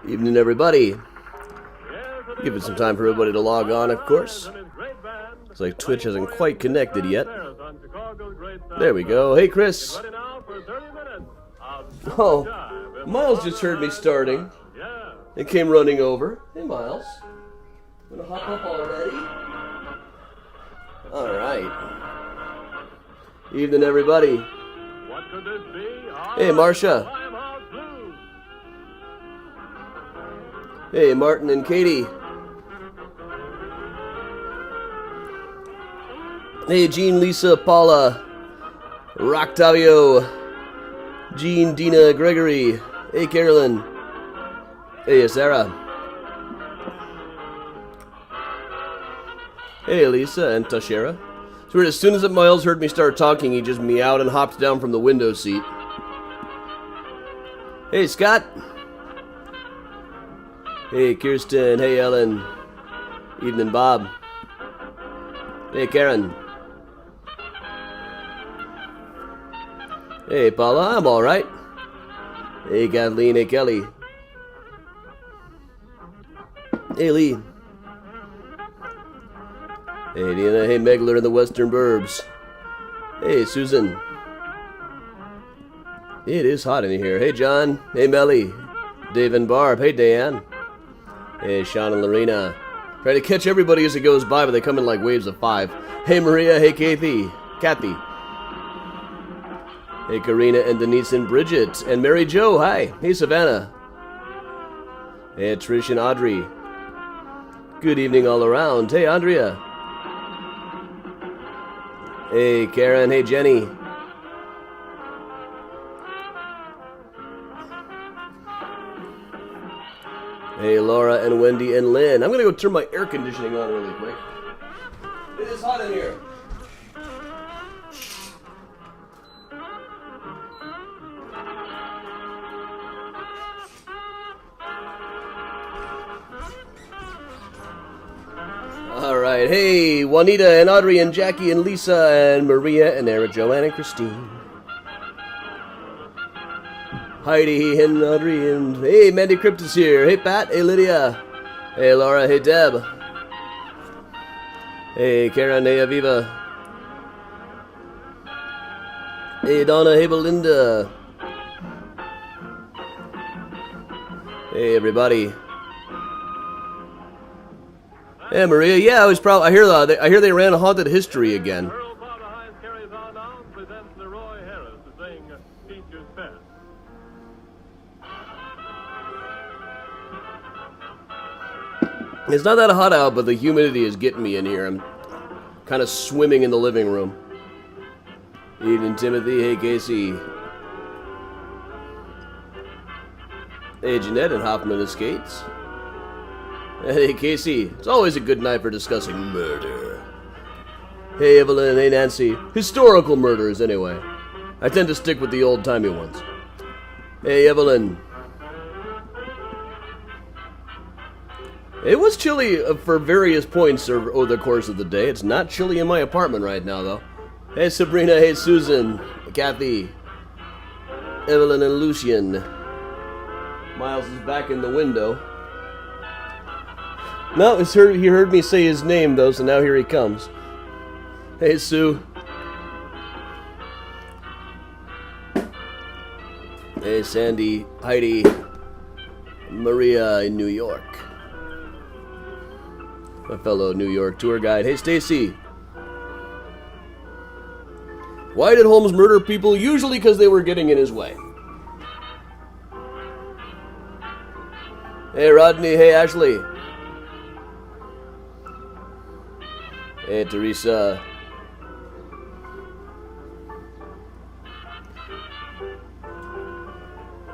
Evening, everybody. Give it some time for everybody to log on, of course. Looks like Twitch hasn't quite connected yet. There we go. Hey, Chris. Oh, Miles just heard me starting and came running over. Hey, Miles. Gonna hop up already? Alright. Evening, everybody. Hey, Marcia. Hey, Martin and Katie. Hey, Jean, Lisa, Paula, Roctavio, Jean, Dina, Gregory. Hey, Carolyn. Hey, Sarah. Hey, Lisa and Tashera. So as soon as Miles heard me start talking, he just meowed and hopped down from the window seat. Hey, Scott. Hey, Kirsten. Hey, Ellen. Evening, Bob. Hey, Karen. Hey, Paula. I'm all right. Hey, Kathleen. Hey, Kelly. Hey, Lee. Hey, Dina. Hey, Megler in the Western Burbs. Hey, Susan. It is hot in here. Hey, John. Hey, Melly. Dave and Barb. Hey, Dan. Hey, Sean and Lorena. Try to catch everybody as it goes by, but they come in like waves of 5. Hey, Maria. Hey, Kathy. Hey, Karina and Denise and Bridget. And Mary Jo. Hi. Hey, Savannah. Hey, Trish and Audrey. Good evening all around. Hey, Andrea. Hey, Karen. Hey, Jenny. Hey, Laura and Wendy and Lynn. I'm going to go turn my air conditioning on really quick. It is hot in here. Alright, hey, Juanita and Audrey and Jackie and Lisa and Maria and Eric, Joanne and Christine. Heidi and Audrey and... Hey, Mandy Crypt is here. Hey, Pat. Hey, Lydia. Hey, Laura. Hey, Deb. Hey, Karen. Hey, Aviva. Hey, Donna. Hey, Belinda. Hey, everybody. Hey, Maria. Yeah, I hear they ran Haunted History again. It's not that hot out, but the humidity is getting me in here. I'm kind of swimming in the living room. Evening, Timothy. Hey, Casey. Hey, Jeanette and Hoffman and Skates. Hey, Casey. It's always a good night for discussing murder. Hey, Evelyn. Hey, Nancy. Historical murders, anyway. I tend to stick with the old-timey ones. Hey, Evelyn. It was chilly for various points over the course of the day. It's not chilly in my apartment right now, though. Hey, Sabrina. Hey, Susan. Kathy. Evelyn and Lucian. Miles is back in the window. No, he heard me say his name, though, so now here he comes. Hey, Sue. Hey, Sandy. Heidi. Maria in New York. My fellow New York tour guide. Hey, Stacy. Why did Holmes murder people? Usually because they were getting in his way. Hey, Rodney. Hey, Ashley. Hey, Teresa.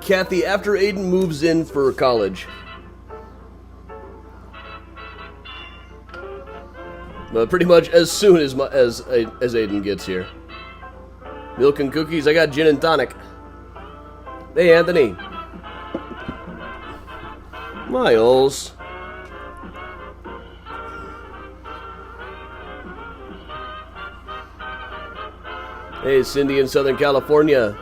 Kathy, after Aiden moves in for college. But pretty much as soon as Aiden gets here. Milk and cookies. I got gin and tonic. Hey, Anthony. Miles. Hey, Cindy in Southern California.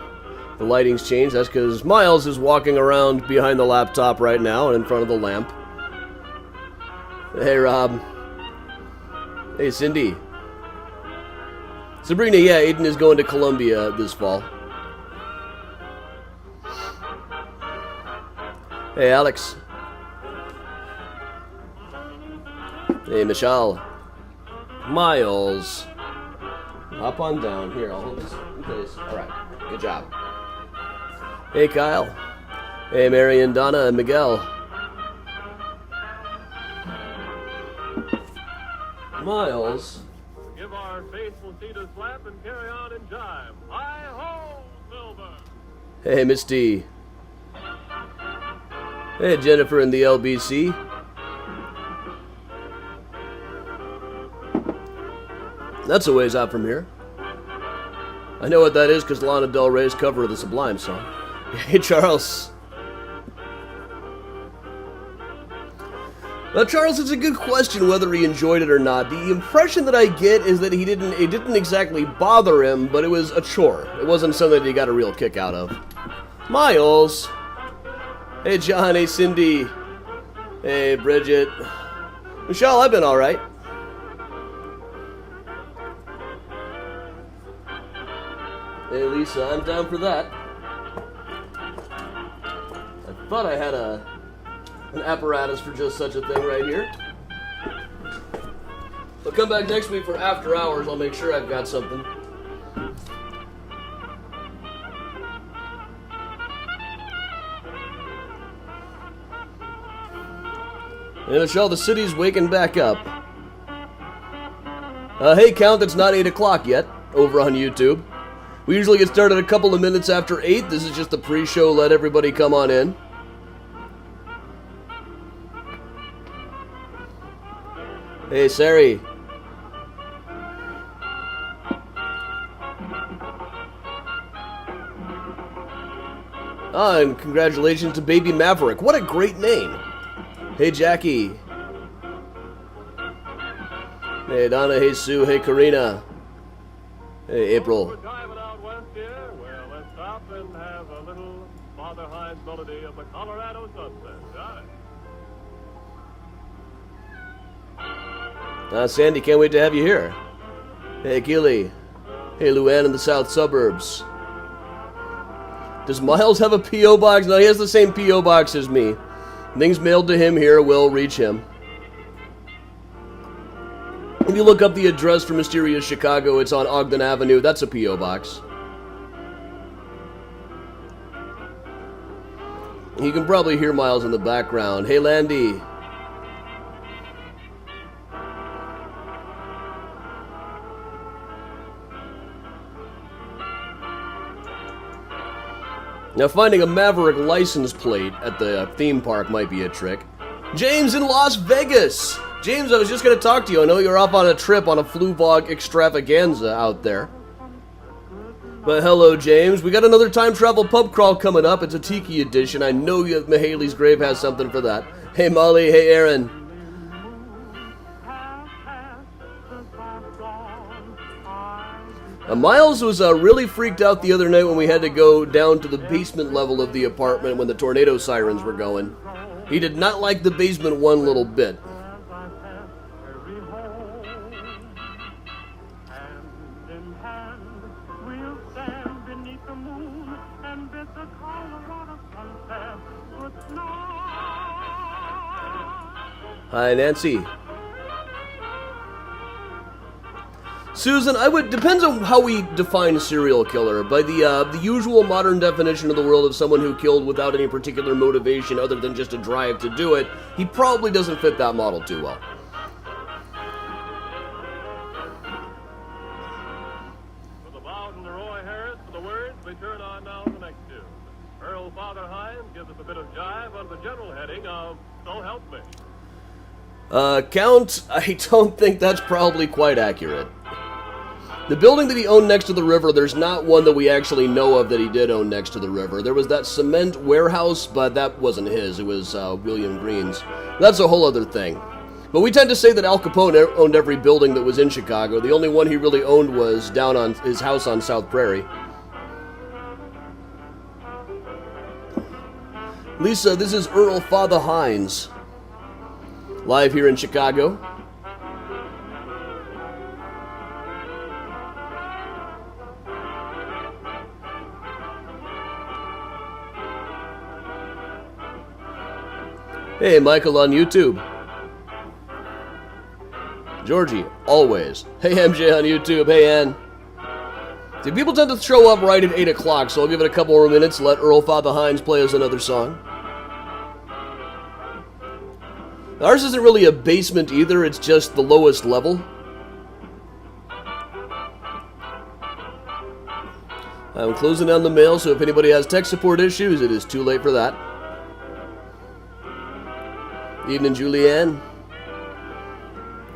The lighting's changed. That's because Miles is walking around behind the laptop right now and in front of the lamp. Hey, Rob. Hey, Cindy. Sabrina, yeah, Aiden is going to Columbia this fall. Hey, Alex. Hey, Michelle. Miles. Hop on down. Here, I'll hold this in place. Alright, good job. Hey, Kyle. Hey, Mary and Donna and Miguel. Miles. Give our faithful seat a slap and carry on in jive. Hi-ho, Silver! Hey, Miss D. Hey, Jennifer in the LBC. That's a ways out from here. I know what that is because Lana Del Rey's cover of the Sublime song. Hey, Charles. Now, Charles, it's a good question whether he enjoyed it or not. The impression that I get is that it didn't exactly bother him, but it was a chore. It wasn't something that he got a real kick out of. Miles. Hey, John. Hey, Cindy. Hey, Bridget. Michelle, I've been alright. Hey, Lisa, I'm down for that. I thought I had an apparatus for just such a thing right here. I'll come back next week for after hours. I'll make sure I've got something. Hey, Michelle, the city's waking back up. Hey, Count, it's not 8 o'clock yet, over on YouTube. We usually get started a couple of minutes after 8. This is just the pre-show. Let everybody come on in. Hey, Sari. And congratulations to Baby Maverick. What a great name. Hey, Jackie. Hey, Donna. Hey, Sue. Hey, Karina. Hey, April. Well, let's stop and have a little Father Hines melody of the Colorado sunset. Got it? Sandy, can't wait to have you here. Hey, Keely. Hey, Luann in the south suburbs. Does Miles have a P.O. box? No, he has the same P.O. box as me. Things mailed to him here will reach him. If you look up the address for Mysterious Chicago, it's on Ogden Avenue. That's a P.O. box. You can probably hear Miles in the background. Hey, Landy. Now, finding a Maverick license plate at the theme park might be a trick. James in Las Vegas! James, I was just going to talk to you. I know you're off on a trip on a Fluvog extravaganza out there. But hello, James. We got another time travel pub crawl coming up. It's a Tiki edition. I know Mahaley's Grave has something for that. Hey, Molly. Hey, Aaron. Miles was really freaked out the other night when we had to go down to the basement level of the apartment when the tornado sirens were going. He did not like the basement one little bit. Hi, Nancy. Susan, depends on how we define serial killer. By the usual modern definition of the world of someone who killed without any particular motivation other than just a drive to do it, he probably doesn't fit that model too well. With the bows and the Roy Harris for the words, we turn on now to the next tune. Earl Father Hines gives us a bit of jive under the general heading of So Help Me. Count, I don't think that's probably quite accurate. The building that he owned next to the river, there's not one that we actually know of that he did own next to the river. There was that cement warehouse, but that wasn't his. It was William Green's. That's a whole other thing. But we tend to say that Al Capone owned every building that was in Chicago. The only one he really owned was down on his house on South Prairie. Lisa, this is Earl Father Hines, live here in Chicago. Hey, Michael on YouTube. Georgie, always. Hey, MJ on YouTube. Hey, Ann. See, people tend to show up right at 8 o'clock, so I'll give it a couple more minutes, let Earl Father Hines play us another song. Ours isn't really a basement either, it's just the lowest level. I'm closing down the mail, so if anybody has tech support issues, it is too late for that. Evening, Julianne.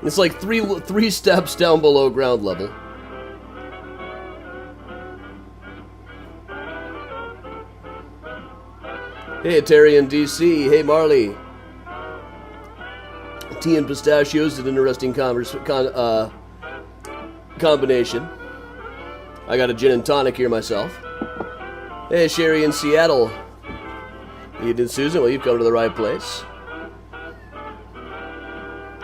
It's like three steps down below ground level. Hey, Terry in DC. Hey, Marley. Tea and pistachios, an interesting combination. I got a gin and tonic here myself. Hey, Sherry in Seattle. Evening, Susan. Well, you've come to the right place.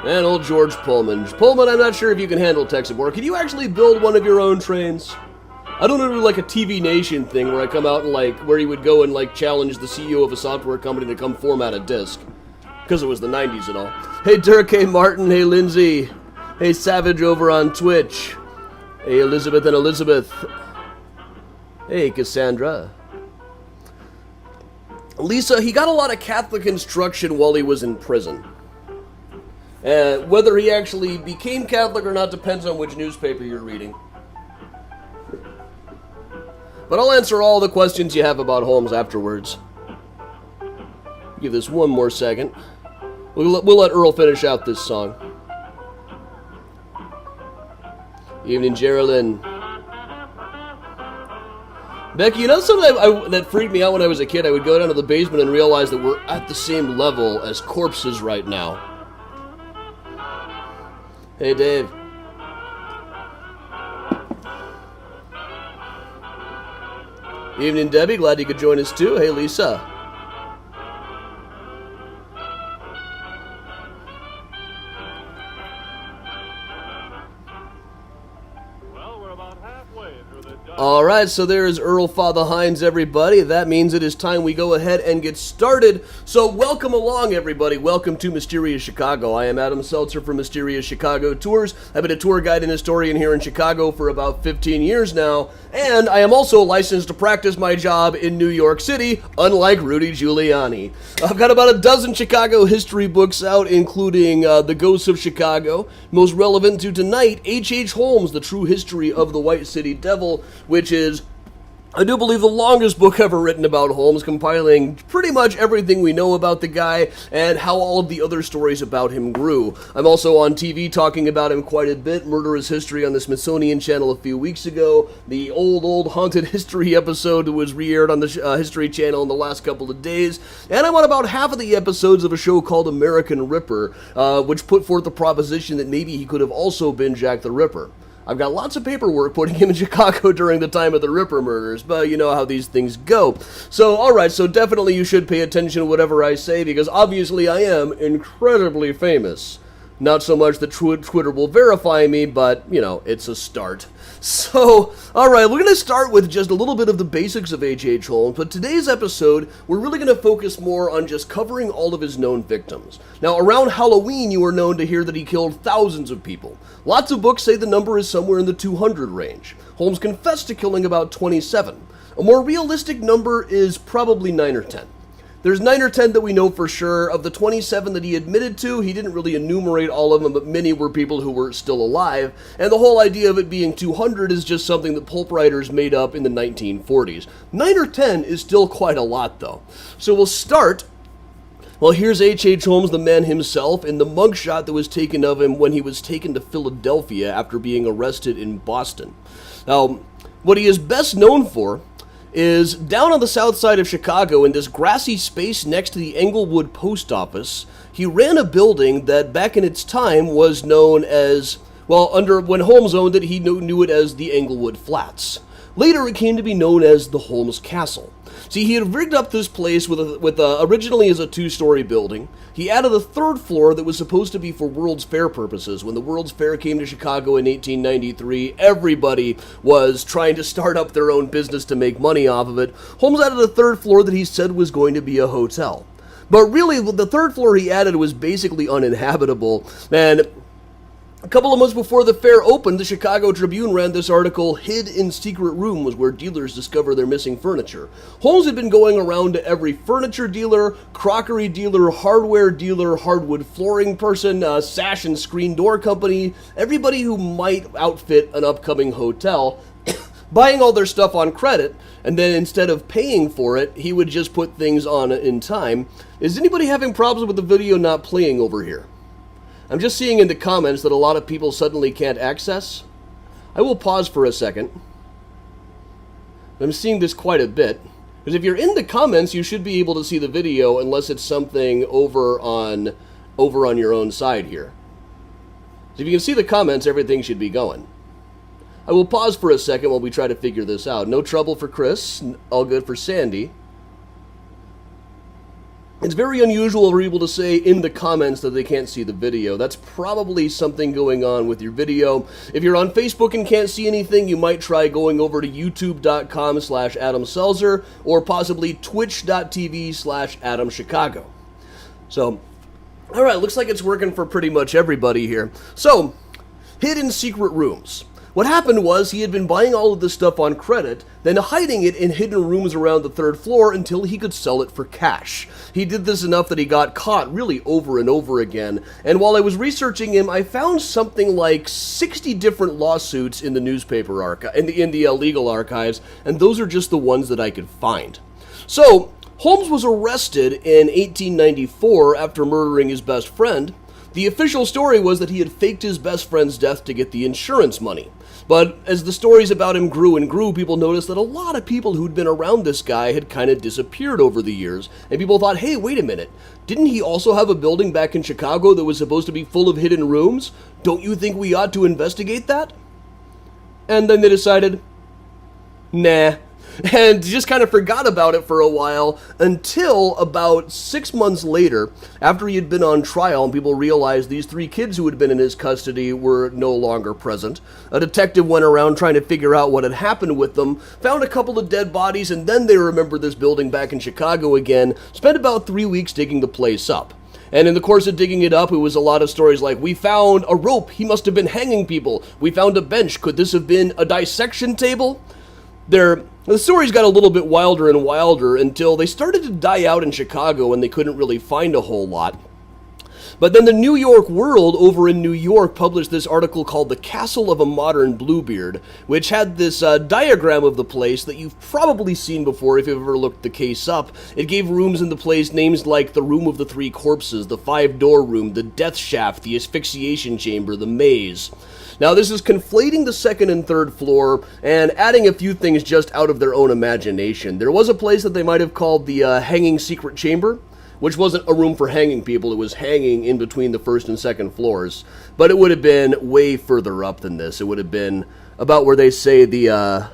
And old George Pullman. Pullman, I'm not sure if you can handle tech support. Can you actually build one of your own trains? I don't know, like a TV Nation thing where I come out and like, where you would go and like challenge the CEO of a software company to come format a disk. Because it was the 90s and all. Hey, Dirk. Hey, Martin. Hey, Lindsay. Hey, Savage over on Twitch. Hey, Elizabeth and Elizabeth. Hey, Cassandra. Lisa, he got a lot of Catholic instruction while he was in prison. Whether he actually became Catholic or not depends on which newspaper you're reading. But I'll answer all the questions you have about Holmes afterwards. Give this one more second. We'll let Earl finish out this song. Evening, Geraldine. Becky, you know something that freaked me out when I was a kid? I would go down to the basement and realize that we're at the same level as corpses right now. Hey, Dave. Evening, Debbie. Glad you could join us, too. Hey, Lisa. Well, we're about halfway through this job. All right, so there is Earl Father Hines, everybody. That means it is time we go ahead and get started. So welcome along, everybody. Welcome to Mysterious Chicago. I am Adam Seltzer from Mysterious Chicago Tours. I've been a tour guide and historian here in Chicago for about 15 years now, and I am also licensed to practice my job in New York City, unlike Rudy Giuliani. I've got about a dozen Chicago history books out, including The Ghosts of Chicago. Most relevant to tonight, HH Holmes, The True History of the White City Devil, which is, I do believe, the longest book ever written about Holmes, compiling pretty much everything we know about the guy and how all of the other stories about him grew. I'm also on TV talking about him quite a bit. Murderous History on the Smithsonian Channel a few weeks ago. The old haunted history episode was re-aired on the History Channel in the last couple of days. And I'm on about half of the episodes of a show called American Ripper, which put forth the proposition that maybe he could have also been Jack the Ripper. I've got lots of paperwork putting him in Chicago during the time of the Ripper murders, but you know how these things go. So, alright, so definitely you should pay attention to whatever I say, because obviously I am incredibly famous. Not so much that Twitter will verify me, but, you know, it's a start. So, alright, we're going to start with just a little bit of the basics of H.H. Holmes, but today's episode, we're really going to focus more on just covering all of his known victims. Now, around Halloween, you are known to hear that he killed thousands of people. Lots of books say the number is somewhere in the 200 range. Holmes confessed to killing about 27. A more realistic number is probably 9 or 10. There's 9 or 10 that we know for sure. Of the 27 that he admitted to, he didn't really enumerate all of them, but many were people who were still alive. And the whole idea of it being 200 is just something that pulp writers made up in the 1940s. 9 or 10 is still quite a lot, though. So we'll start. Well, here's H.H. Holmes, the man himself, in the mugshot that was taken of him when he was taken to Philadelphia after being arrested in Boston. Now, what he is best known for is down on the south side of Chicago in this grassy space next to the Englewood Post Office. He ran a building that back in its time was known as, well, when Holmes owned it, he knew it as the Englewood Flats. Later, it came to be known as the Holmes Castle. See, he had rigged up this place with originally as a 2-story building. He added a 3rd floor that was supposed to be for World's Fair purposes. When the World's Fair came to Chicago in 1893, everybody was trying to start up their own business to make money off of it. Holmes added a 3rd floor that he said was going to be a hotel. But really, the 3rd floor he added was basically uninhabitable, and a couple of months before the fair opened, the Chicago Tribune ran this article, "Hid in Secret Rooms Where Dealers Discover Their Missing Furniture." Holmes had been going around to every furniture dealer, crockery dealer, hardware dealer, hardwood flooring person, sash and screen door company, everybody who might outfit an upcoming hotel, buying all their stuff on credit, and then instead of paying for it, he would just put things on in time. Is anybody having problems with the video not playing over here? I'm just seeing in the comments that a lot of people suddenly can't access. I will pause for a second. I'm seeing this quite a bit. Because if you're in the comments, you should be able to see the video unless it's something over on your own side here. So if you can see the comments, everything should be going. I will pause for a second while we try to figure this out. No trouble for Chris, all good for Sandy. It's very unusual for people to say in the comments that they can't see the video. That's probably something going on with your video. If you're on Facebook and can't see anything, you might try going over to youtube.com/Adam Selzer or possibly twitch.tv/Adam Chicago. So, alright, looks like it's working for pretty much everybody here. So, hidden secret rooms. What happened was he had been buying all of this stuff on credit, then hiding it in hidden rooms around the 3rd floor until he could sell it for cash. He did this enough that he got caught really over and over again, and while I was researching him, I found something like 60 different lawsuits in the newspaper in the legal archives, and those are just the ones that I could find. So, Holmes was arrested in 1894 after murdering his best friend. The official story was that he had faked his best friend's death to get the insurance money. But as the stories about him grew and grew, people noticed that a lot of people who'd been around this guy had kind of disappeared over the years. And people thought, hey, wait a minute. Didn't he also have a building back in Chicago that was supposed to be full of hidden rooms? Don't you think we ought to investigate that? And then they decided, nah. And just kind of forgot about it for a while until about 6 months later, after he had been on trial and people realized these 3 kids who had been in his custody were no longer present. A detective went around trying to figure out what had happened with them, found a couple of dead bodies, and then they remembered this building back in Chicago again, spent about 3 weeks digging the place up. And in the course of digging it up, it was a lot of stories like, we found a rope, he must have been hanging people. We found a bench, could this have been a dissection table? The stories got a little bit wilder and wilder until they started to die out in Chicago and they couldn't really find a whole lot. But then the New York World over in New York published this article called The Castle of a Modern Bluebeard, which had this diagram of the place that you've probably seen before if you've ever looked the case up. It gave rooms in the place names like the Room of the 3 Corpses, the 5-Door Room, the Death Shaft, the Asphyxiation Chamber, the Maze. Now, this is conflating the 2nd and 3rd floor and adding a few things just out of their own imagination. There was a place that they might have called the Hanging Secret Chamber, which wasn't a room for hanging people. It was hanging in between the 1st and 2nd floors. But it would have been way further up than this. It would have been about where they say the...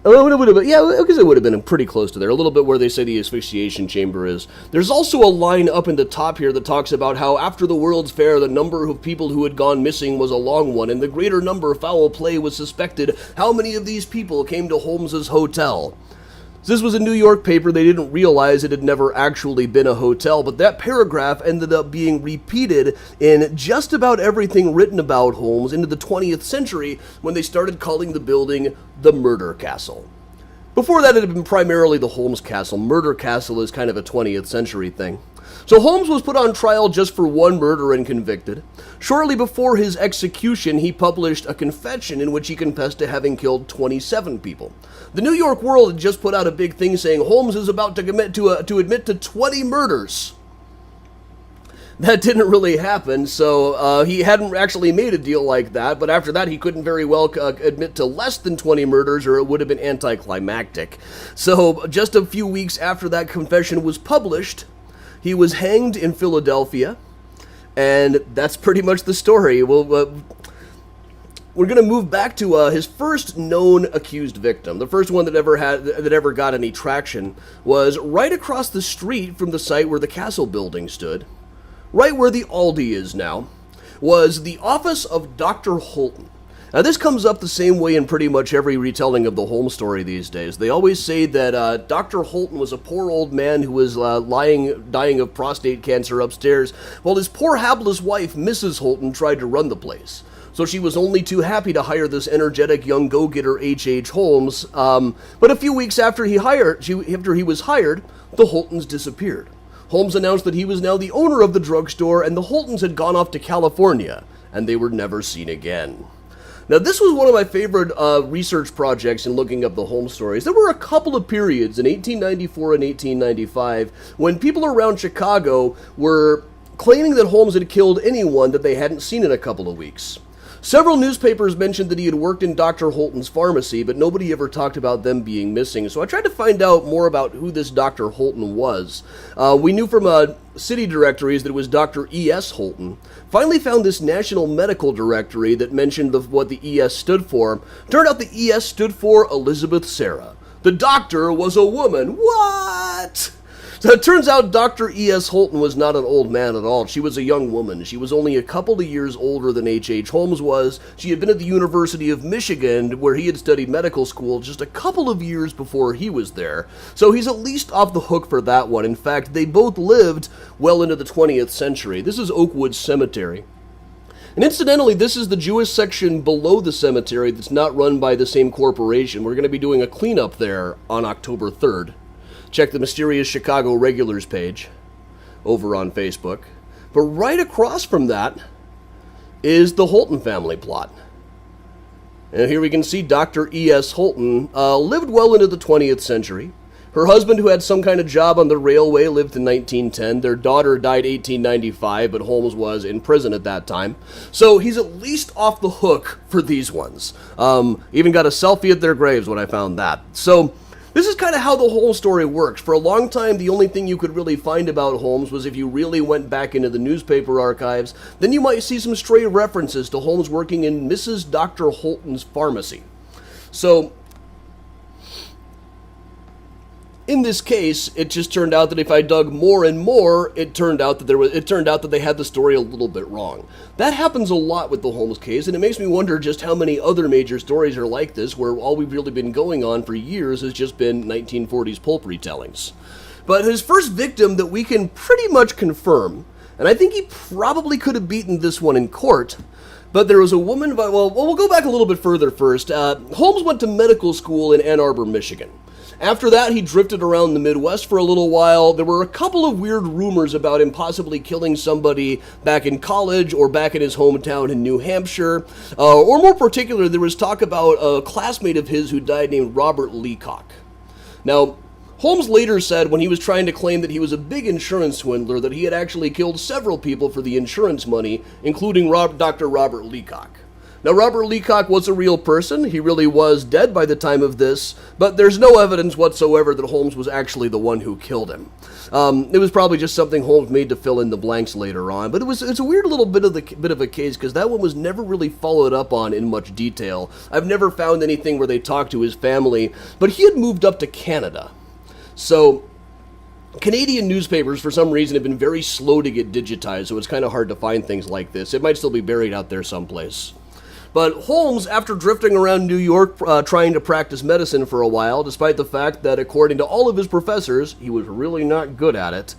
because it would have been pretty close to there, a little bit where they say the asphyxiation chamber is. There's also a line up in the top here that talks about how after the World's Fair, the number of people who had gone missing was a long one, and the greater number of foul play was suspected. How many of these people came to Holmes's hotel? This was a New York paper. They didn't realize it had never actually been a hotel, but that paragraph ended up being repeated in just about everything written about Holmes into the 20th century when they started calling the building the Murder Castle. Before that, it had been primarily the Holmes Castle. Murder Castle is kind of a 20th century thing. So Holmes was put on trial just for one murder and convicted. Shortly before his execution, he published a confession in which he confessed to having killed 27 people. The New York World had just put out a big thing saying Holmes is about to admit to 20 murders. That didn't really happen, so he hadn't actually made a deal like that, but after that he couldn't very well admit to less than 20 murders or it would have been anticlimactic. So just a few weeks after that confession was published, he was hanged in Philadelphia, and that's pretty much the story. Well, we're going to move back to his first known accused victim. The first one that ever got any traction was right across the street from the site where the castle building stood, right where the Aldi is now, was the office of Dr. Holton. Now, this comes up the same way in pretty much every retelling of the Holmes story these days. They always say that Dr. Holton was a poor old man who was dying of prostate cancer upstairs, while his poor hapless wife, Mrs. Holton, tried to run the place. So she was only too happy to hire this energetic young go-getter HH Holmes, but a few weeks after he was hired, the Holtons disappeared. Holmes announced that he was now the owner of the drugstore, and the Holtons had gone off to California, and they were never seen again. Now, this was one of my favorite research projects in looking up the Holmes stories. There were a couple of periods in 1894 and 1895 when people around Chicago were claiming that Holmes had killed anyone that they hadn't seen in a couple of weeks. Several newspapers mentioned that he had worked in Dr. Holton's pharmacy, but nobody ever talked about them being missing. So I tried to find out more about who this Dr. Holton was. We knew from city directories that it was Dr. E.S. Holton. Finally found this national medical directory that mentioned what the E.S. stood for. Turned out the E.S. stood for Elizabeth Sarah. The doctor was a woman. What? So it turns out Dr. E.S. Holton was not an old man at all. She was a young woman. She was only a couple of years older than H.H. Holmes was. She had been at the University of Michigan, where he had studied medical school just a couple of years before he was there. So he's at least off the hook for that one. In fact, they both lived well into the 20th century. This is Oakwood Cemetery. And incidentally, this is the Jewish section below the cemetery that's not run by the same corporation. We're going to be doing a cleanup there on October 3rd. Check the Mysterious Chicago Regulars page over on Facebook. But right across from that is the Holton family plot. And here we can see Dr. E.S. Holton lived well into the 20th century. Her husband, who had some kind of job on the railway, lived in 1910. Their daughter died 1895, but Holmes was in prison at that time. So he's at least off the hook for these ones. Even got a selfie at their graves when I found that. So this is kind of how the whole story works. For a long time, the only thing you could really find about Holmes was if you really went back into the newspaper archives, then you might see some stray references to Holmes working in Mrs. Dr. Holton's pharmacy. So in this case, it just turned out that if I dug more and more, it turned out that they had the story a little bit wrong. That happens a lot with the Holmes case, and it makes me wonder just how many other major stories are like this, where all we've really been going on for years has just been 1940s pulp retellings. But his first victim that we can pretty much confirm, and I think he probably could have beaten this one in court, but there was a woman, well, we'll go back a little bit further first. Holmes went to medical school in Ann Arbor, Michigan. After that, he drifted around the Midwest for a little while. There were a couple of weird rumors about him possibly killing somebody back in college or back in his hometown in New Hampshire. Or more particular, there was talk about a classmate of his who died named Robert Leacock. Now, Holmes later said when he was trying to claim that he was a big insurance swindler that he had actually killed several people for the insurance money, including Dr. Robert Leacock. Now, Robert Leacock was a real person. He really was dead by the time of this, but there's no evidence whatsoever that Holmes was actually the one who killed him. It was probably just something Holmes made to fill in the blanks later on, but it's a weird little bit of a case because that one was never really followed up on in much detail. I've never found anything where they talked to his family, but he had moved up to Canada. So Canadian newspapers, for some reason, have been very slow to get digitized, so it's kind of hard to find things like this. It might still be buried out there someplace. But Holmes, after drifting around New York trying to practice medicine for a while, despite the fact that, according to all of his professors, he was really not good at it,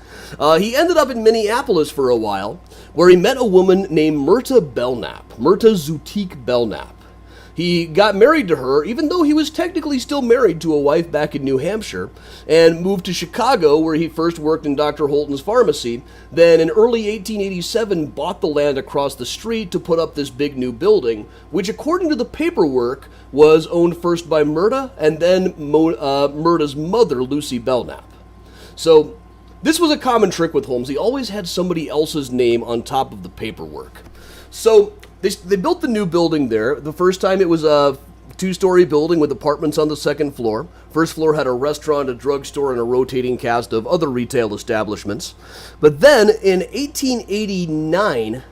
he ended up in Minneapolis for a while, where he met a woman named Myrta Zoutique Belknap. He got married to her, even though he was technically still married to a wife back in New Hampshire, and moved to Chicago, where he first worked in Dr. Holton's pharmacy. Then in early 1887 bought the land across the street to put up this big new building, which according to the paperwork was owned first by Myrta and then Myrta's mother, Lucy Belknap. So this was a common trick with Holmes. He always had somebody else's name on top of the paperwork. So they built the new building there. The first time it was a two-story building with apartments on the second floor. First floor had a restaurant, a drugstore, and a rotating cast of other retail establishments. But then, in 1889,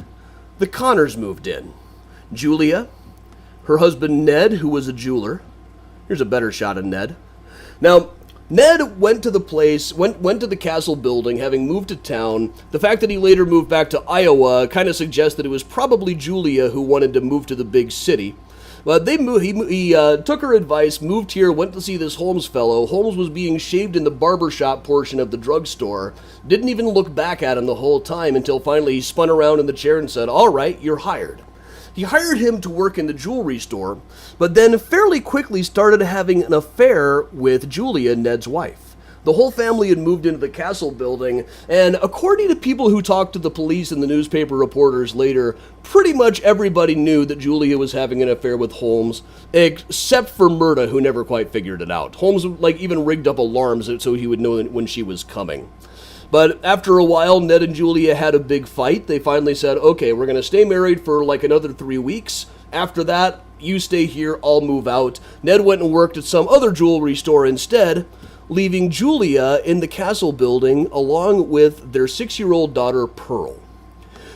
the Connors moved in. Julia, her husband Ned, who was a jeweler. Here's a better shot of Ned. Now, Ned went to the place, went to the castle building, having moved to town. The fact that he later moved back to Iowa kind of suggests that it was probably Julia who wanted to move to the big city. But he took her advice, moved here, went to see this Holmes fellow. Holmes was being shaved in the barbershop portion of the drugstore. Didn't even look back at him the whole time until finally he spun around in the chair and said, "All right, you're hired." He hired him to work in the jewelry store, but then fairly quickly started having an affair with Julia, Ned's wife. The whole family had moved into the castle building, and according to people who talked to the police and the newspaper reporters later, pretty much everybody knew that Julia was having an affair with Holmes, except for Myrta, who never quite figured it out. Holmes even rigged up alarms so he would know when she was coming. But after a while, Ned and Julia had a big fight. They finally said, okay, we're going to stay married for another 3 weeks. After that, you stay here, I'll move out. Ned went and worked at some other jewelry store instead, leaving Julia in the castle building along with their 6-year-old daughter, Pearl.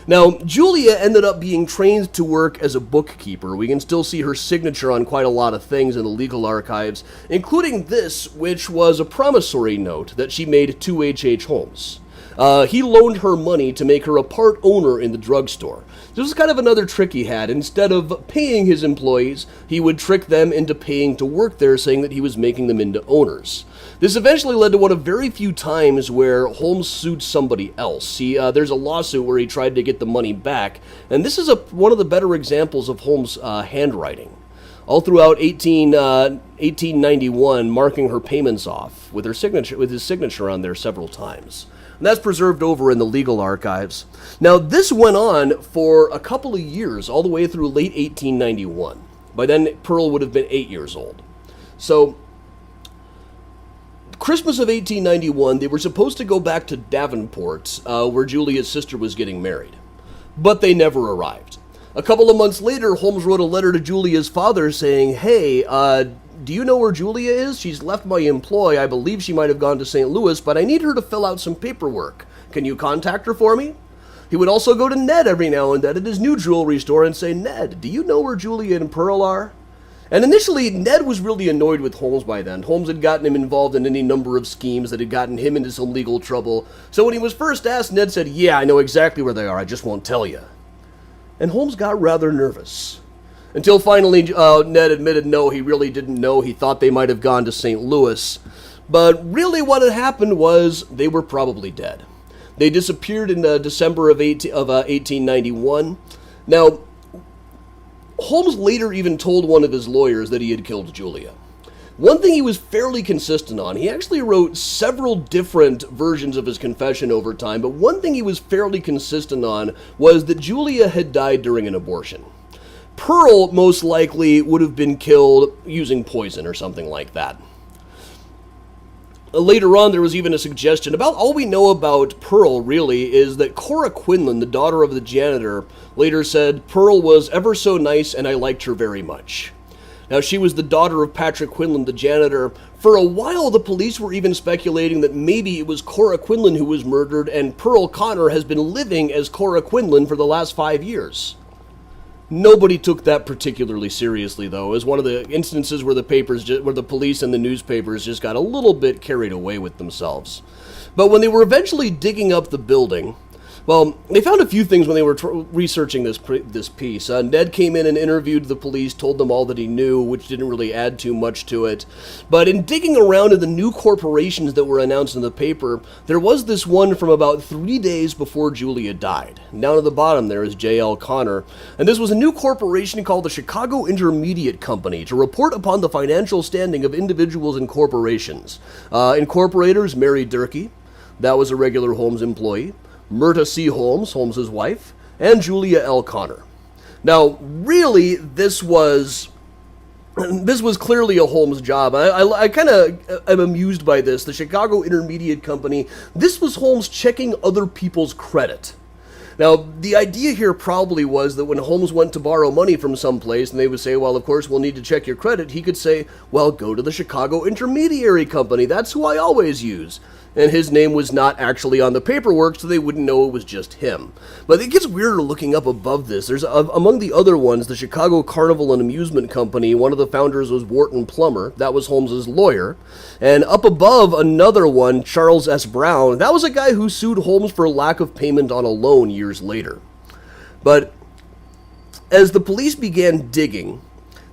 Now, Julia ended up being trained to work as a bookkeeper. We can still see her signature on quite a lot of things in the legal archives, including this, which was a promissory note that she made to HH Holmes. He loaned her money to make her a part owner in the drugstore. This was kind of another trick he had. Instead of paying his employees, he would trick them into paying to work there, saying that he was making them into owners. This eventually led to one of very few times where Holmes sued somebody else. There's a lawsuit where he tried to get the money back, and this is one of the better examples of Holmes' handwriting. All throughout 1891, marking her payments off with his signature on there several times. And that's preserved over in the legal archives. Now, this went on for a couple of years, all the way through late 1891. By then, Pearl would have been 8 years old. So, Christmas of 1891, they were supposed to go back to Davenport, where Julia's sister was getting married. But they never arrived. A couple of months later, Holmes wrote a letter to Julia's father saying, hey, do you know where Julia is? She's left my employ. I believe she might have gone to St. Louis, but I need her to fill out some paperwork. Can you contact her for me? He would also go to Ned every now and then at his new jewelry store and say, Ned, do you know where Julia and Pearl are? And initially, Ned was really annoyed with Holmes by then. Holmes had gotten him involved in any number of schemes that had gotten him into some legal trouble. So when he was first asked, Ned said, yeah, I know exactly where they are. I just won't tell you. And Holmes got rather nervous. Until finally, Ned admitted no, he really didn't know. He thought they might have gone to St. Louis. But really what had happened was they were probably dead. They disappeared in December of 1891. Now, Holmes later even told one of his lawyers that he had killed Julia. One thing he was fairly consistent on, he actually wrote several different versions of his confession over time, but one thing he was fairly consistent on was that Julia had died during an abortion. Pearl most likely would have been killed using poison or something like that. Later on, there was even a suggestion about all we know about Pearl, really, is that Cora Quinlan, the daughter of the janitor, later said, Pearl was ever so nice and I liked her very much. Now, she was the daughter of Patrick Quinlan, the janitor. For a while, the police were even speculating that maybe it was Cora Quinlan who was murdered, and Pearl Connor has been living as Cora Quinlan for the last 5 years. Nobody took that particularly seriously, though. It was one of the instances where the police and the newspapers just got a little bit carried away with themselves. But when they were eventually digging up the building, well, they found a few things when they were researching this piece. Ned came in and interviewed the police, told them all that he knew, which didn't really add too much to it. But in digging around in the new corporations that were announced in the paper, there was this one from about 3 days before Julia died. Down at the bottom there is J.L. Connor. And this was a new corporation called the Chicago Intermediate Company to report upon the financial standing of individuals and corporations. Incorporators, Mary Durkee. That was a regular Holmes employee. Myrta C. Holmes, Holmes's wife, and Julia L. Connor. Now, really, this was clearly a Holmes job. I kind of am amused by this. The Chicago Intermediate Company, this was Holmes checking other people's credit. Now, the idea here probably was that when Holmes went to borrow money from someplace and they would say, well, of course, we'll need to check your credit, he could say, well, go to the Chicago Intermediary Company. That's who I always use. and his name was not actually on the paperwork, so they wouldn't know it was just him. But it gets weirder looking up above this. There's, among the other ones, the Chicago Carnival and Amusement Company. One of the founders was Wharton Plummer. That was Holmes's lawyer. And up above, another one, Charles S. Brown. That was a guy who sued Holmes for lack of payment on a loan years later. But as the police began digging,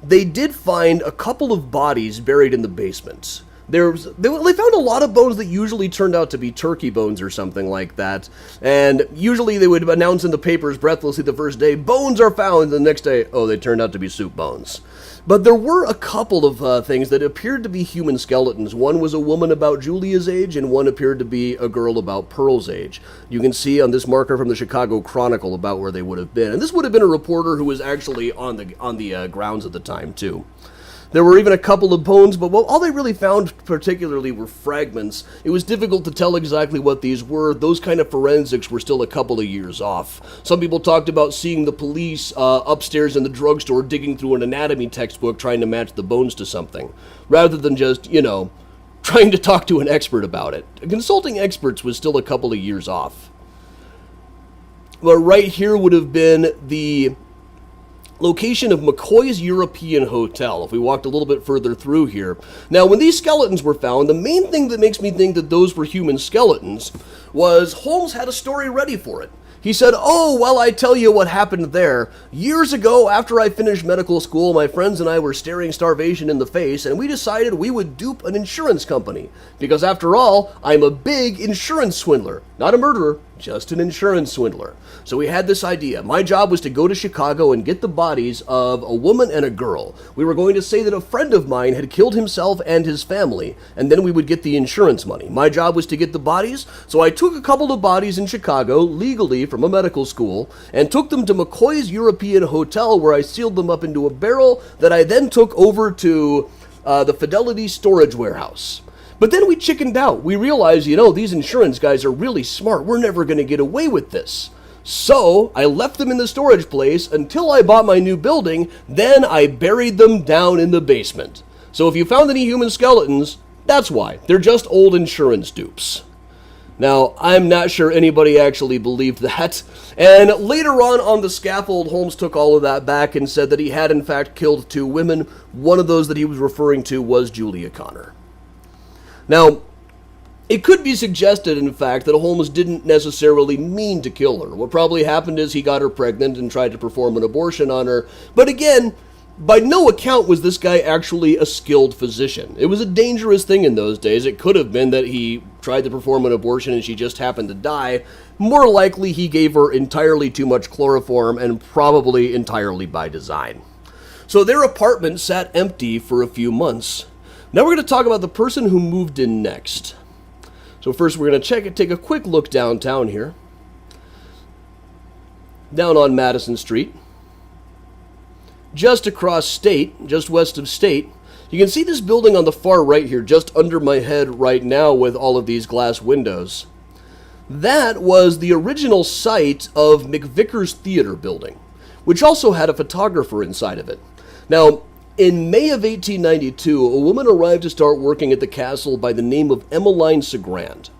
they did find a couple of bodies buried in the basement. They found a lot of bones that usually turned out to be turkey bones or something like that. And usually they would announce in the papers breathlessly the first day, bones are found, and the next day, oh, they turned out to be soup bones. But there were a couple of things that appeared to be human skeletons. One was a woman about Julia's age, and one appeared to be a girl about Pearl's age. You can see on this marker from the Chicago Chronicle about where they would have been. And this would have been a reporter who was actually on the grounds at the time, too. There were even a couple of bones, but all they really found particularly were fragments. It was difficult to tell exactly what these were. Those kind of forensics were still a couple of years off. Some people talked about seeing the police upstairs in the drugstore digging through an anatomy textbook trying to match the bones to something, rather than just, trying to talk to an expert about it. Consulting experts was still a couple of years off. But right here would have been the location of McCoy's European Hotel, if we walked a little bit further through here. Now, when these skeletons were found, the main thing that makes me think that those were human skeletons was Holmes had a story ready for it. He said, oh, well, I tell you what happened there. Years ago, after I finished medical school, my friends and I were staring starvation in the face, and we decided we would dupe an insurance company. Because after all, I'm a big insurance swindler. Not a murderer, just an insurance swindler. So we had this idea. My job was to go to Chicago and get the bodies of a woman and a girl. We were going to say that a friend of mine had killed himself and his family, and then we would get the insurance money. My job was to get the bodies, so I took a couple of bodies in Chicago, legally from a medical school, and took them to McCoy's European Hotel, where I sealed them up into a barrel that I then took over to the Fidelity Storage Warehouse. But then we chickened out. We realized, these insurance guys are really smart. We're never going to get away with this. So I left them in the storage place until I bought my new building. Then I buried them down in the basement. So if you found any human skeletons, that's why. They're just old insurance dupes. Now, I'm not sure anybody actually believed that. And later on the scaffold, Holmes took all of that back and said that he had in fact killed 2 women. One of those that he was referring to was Julia Connor. Now, it could be suggested, in fact, that Holmes didn't necessarily mean to kill her. What probably happened is he got her pregnant and tried to perform an abortion on her. But again, by no account was this guy actually a skilled physician. It was a dangerous thing in those days. It could have been that he tried to perform an abortion and she just happened to die. More likely, he gave her entirely too much chloroform, and probably entirely by design. So their apartment sat empty for a few months. Now we're going to talk about the person who moved in next. So first we're going to take a quick look downtown here. Down on Madison Street. Just across State, just west of State, you can see this building on the far right here, just under my head right now with all of these glass windows. That was the original site of McVicker's Theater building, which also had a photographer inside of it. Now, in May of 1892, a woman arrived to start working at the castle by the name of Emmeline Sagrand.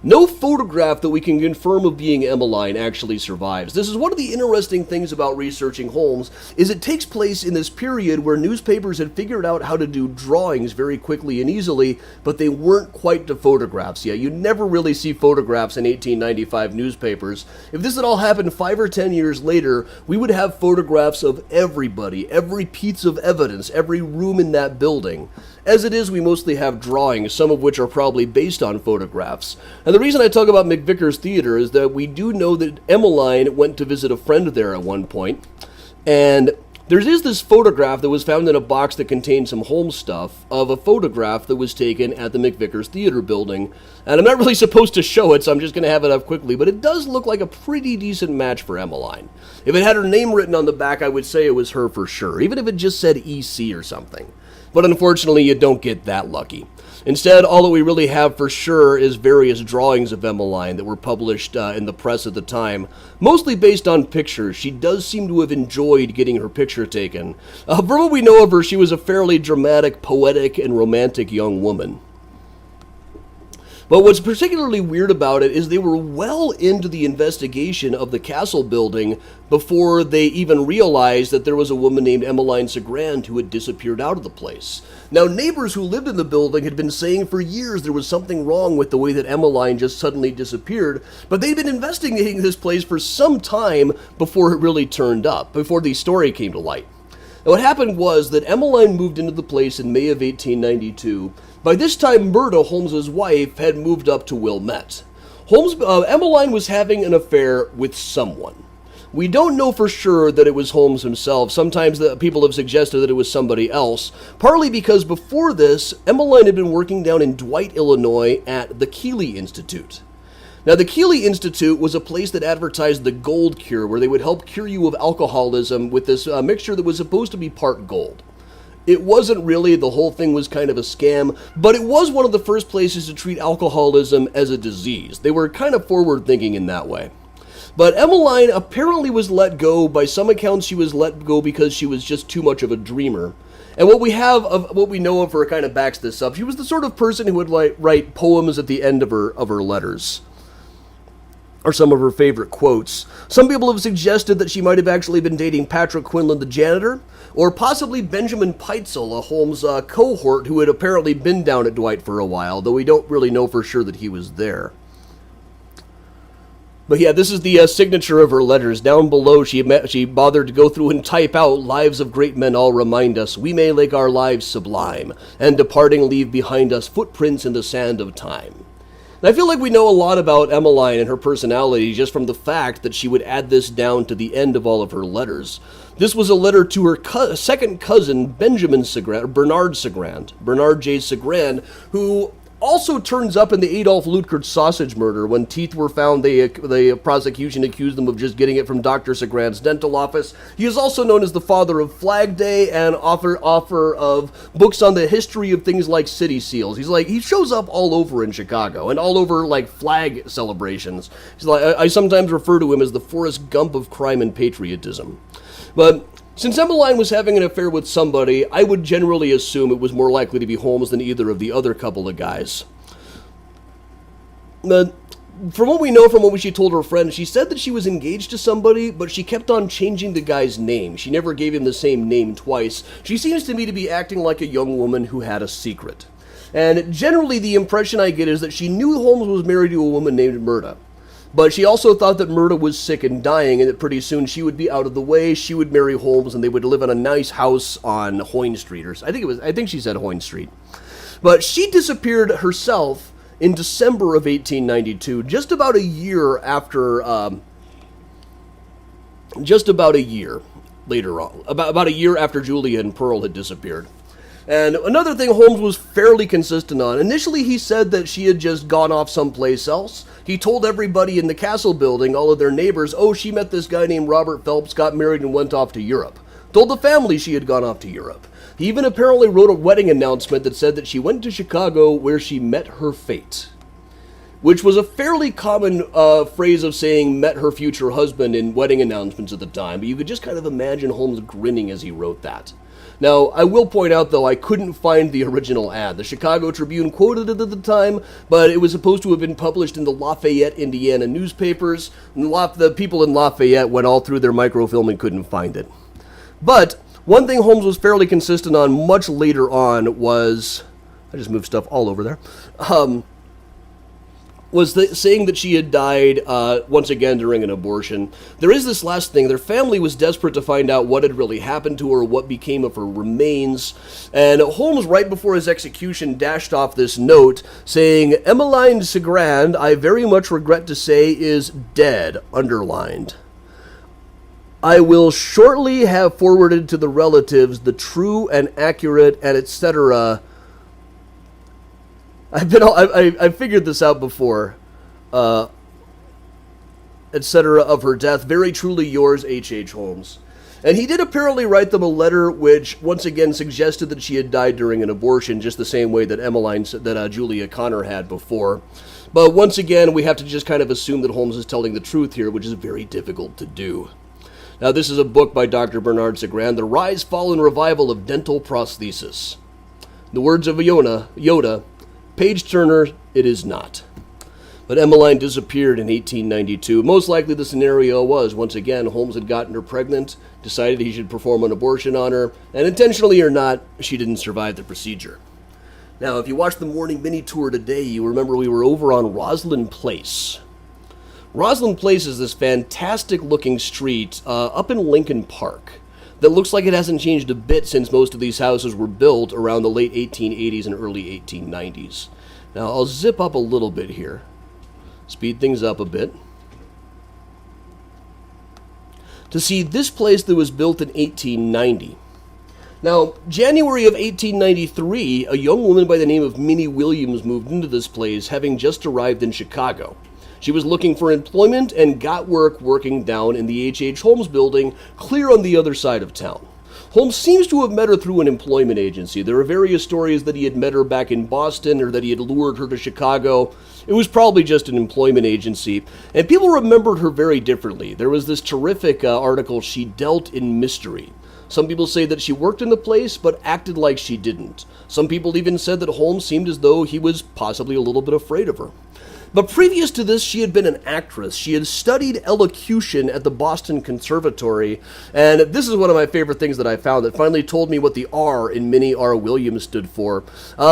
No photograph that we can confirm of being Emmeline actually survives. This is one of the interesting things about researching Holmes, is it takes place in this period where newspapers had figured out how to do drawings very quickly and easily, but they weren't quite to photographs yet. You never really see photographs in 1895 newspapers. If this had all happened 5 or 10 years later, we would have photographs of everybody, every piece of evidence, every room in that building. As it is, we mostly have drawings, some of which are probably based on photographs. And the reason I talk about McVicker's Theater is that we do know that Emmeline went to visit a friend there at one point, and there is this photograph that was found in a box that contained some Holmes stuff of a photograph that was taken at the McVicker's Theater building. And I'm not really supposed to show it, so I'm just going to have it up quickly, but it does look like a pretty decent match for Emmeline. If it had her name written on the back, I would say it was her for sure, even if it just said EC or something. But unfortunately, you don't get that lucky. Instead, all that we really have for sure is various drawings of Emmeline that were published in the press at the time, mostly based on pictures. She does seem to have enjoyed getting her picture taken. From what we know of her, she was a fairly dramatic, poetic, and romantic young woman. But what's particularly weird about it is they were well into the investigation of the castle building before they even realized that there was a woman named Emmeline Segrand who had disappeared out of the place. Now, neighbors who lived in the building had been saying for years there was something wrong with the way that Emmeline just suddenly disappeared, but they'd been investigating this place for some time before it really turned up, before the story came to light. Now, what happened was that Emmeline moved into the place in May of 1892. By this time, Murda, Holmes's wife, had moved up to Wilmette. Emmeline was having an affair with someone. We don't know for sure that it was Holmes himself. Sometimes people have suggested that it was somebody else, partly because before this, Emmeline had been working down in Dwight, Illinois at the Keeley Institute. Now, the Keeley Institute was a place that advertised the gold cure, where they would help cure you of alcoholism with this mixture that was supposed to be part gold. It wasn't really, the whole thing was kind of a scam, but it was one of the first places to treat alcoholism as a disease. They were kind of forward-thinking in that way. But Emmeline apparently was let go. By some accounts, she was let go because she was just too much of a dreamer. And what we know of her kind of backs this up. She was the sort of person who would write poems at the end of her letters, or some of her favorite quotes. Some people have suggested that she might have actually been dating Patrick Quinlan, the janitor, or possibly Benjamin Peitzel, a Holmes cohort who had apparently been down at Dwight for a while, though we don't really know for sure that he was there. But yeah, this is the signature of her letters. Down below, she bothered to go through and type out, "Lives of great men all remind us, we may make our lives sublime, and departing leave behind us footprints in the sand of time." And I feel like we know a lot about Emmeline and her personality just from the fact that she would add this down to the end of all of her letters. This was a letter to her second cousin, Bernard J. Segrand, who also turns up in the Adolf Lutgert sausage murder. When teeth were found, the prosecution accused them of just getting it from Dr. Segrand's dental office. He is also known as the father of Flag Day and author of books on the history of things like city seals. He shows up all over in Chicago and all over like flag celebrations. I sometimes refer to him as the Forrest Gump of crime and patriotism. But since Emmeline was having an affair with somebody, I would generally assume it was more likely to be Holmes than either of the other couple of guys. From what we know from what she told her friend, she said that she was engaged to somebody, but she kept on changing the guy's name. She never gave him the same name twice. She seems to me to be acting like a young woman who had a secret. And generally the impression I get is that she knew Holmes was married to a woman named Murda. But she also thought that Murda was sick and dying, and that pretty soon she would be out of the way, she would marry Holmes, and they would live in a nice house on Hoyne Street, I think she said Hoyne Street. But she disappeared herself in December of 1892, just about a year later on, about a year after Julia and Pearl had disappeared. And another thing Holmes was fairly consistent on. Initially, he said that she had just gone off someplace else. He told everybody in the castle building, all of their neighbors, oh, she met this guy named Robert Phelps, got married, and went off to Europe. Told the family she had gone off to Europe. He even apparently wrote a wedding announcement that said that she went to Chicago where she met her fate, which was a fairly common phrase of saying met her future husband in wedding announcements at the time. But you could just kind of imagine Holmes grinning as he wrote that. Now, I will point out, though, I couldn't find the original ad. The Chicago Tribune quoted it at the time, but it was supposed to have been published in the Lafayette, Indiana newspapers. And the people in Lafayette went all through their microfilm and couldn't find it. But one thing Holmes was fairly consistent on much later on was, I just moved stuff all over there, saying that she had died once again during an abortion. There is this last thing. Their family was desperate to find out what had really happened to her, what became of her remains. And Holmes, right before his execution, dashed off this note saying, Emmeline Segrand, I very much regret to say, is dead, underlined. I will shortly have forwarded to the relatives the true and accurate and etc. I figured this out before, etc. of her death. Very truly yours, HH Holmes. And he did apparently write them a letter which once again suggested that she had died during an abortion, just the same way that Julia Connor had before. But once again, we have to just kind of assume that Holmes is telling the truth here, which is very difficult to do. Now, this is a book by Dr. Bernard Segrand, The Rise, Fall, and Revival of Dental Prosthesis. The words of Yoda, Page-turner, it is not. But Emmeline disappeared in 1892. Most likely the scenario was, once again, Holmes had gotten her pregnant, decided he should perform an abortion on her, and intentionally or not, she didn't survive the procedure. Now, if you watched the morning mini tour today, you remember we were over on Roslyn Place. Roslyn Place is this fantastic-looking street up in Lincoln Park that looks like it hasn't changed a bit since most of these houses were built around the late 1880s and early 1890s. Now, I'll zip up a little bit here. Speed things up a bit. To see this place that was built in 1890. Now, January of 1893, a young woman by the name of Minnie Williams moved into this place, having just arrived in Chicago. She was looking for employment and got work working down in the HH Holmes building, clear on the other side of town. Holmes seems to have met her through an employment agency. There are various stories that he had met her back in Boston or that he had lured her to Chicago. It was probably just an employment agency, and people remembered her very differently. There was this terrific article, She Dealt in Mystery. Some people say that she worked in the place, but acted like she didn't. Some people even said that Holmes seemed as though he was possibly a little bit afraid of her. But previous to this, she had been an actress. She had studied elocution at the Boston Conservatory, and this is one of my favorite things that I found that finally told me what the R in Minnie R. Williams stood for.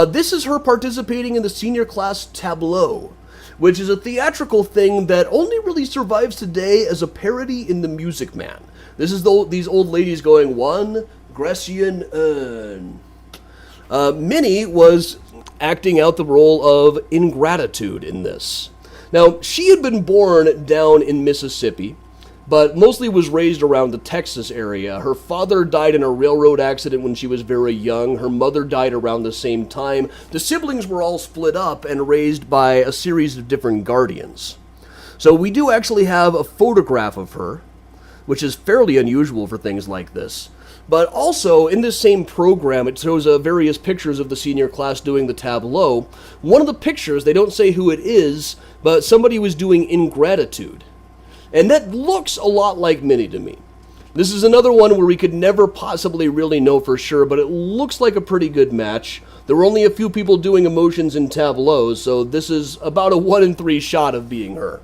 This is her participating in the senior class tableau, which is a theatrical thing that only really survives today as a parody in The Music Man. This is these old ladies going, one, Grecian, Minnie was acting out the role of ingratitude in this. Now, she had been born down in Mississippi, but mostly was raised around the Texas area. Her father died in a railroad accident when she was very young. Her mother died around the same time. The siblings were all split up and raised by a series of different guardians. So we do actually have a photograph of her, which is fairly unusual for things like this. But also, in this same program, it shows various pictures of the senior class doing the tableau. One of the pictures, they don't say who it is, but somebody was doing ingratitude. And that looks a lot like Minnie to me. This is another one where we could never possibly really know for sure, but it looks like a pretty good match. There were only a few people doing emotions in tableaus, so this is about a 1 in 3 shot of being her.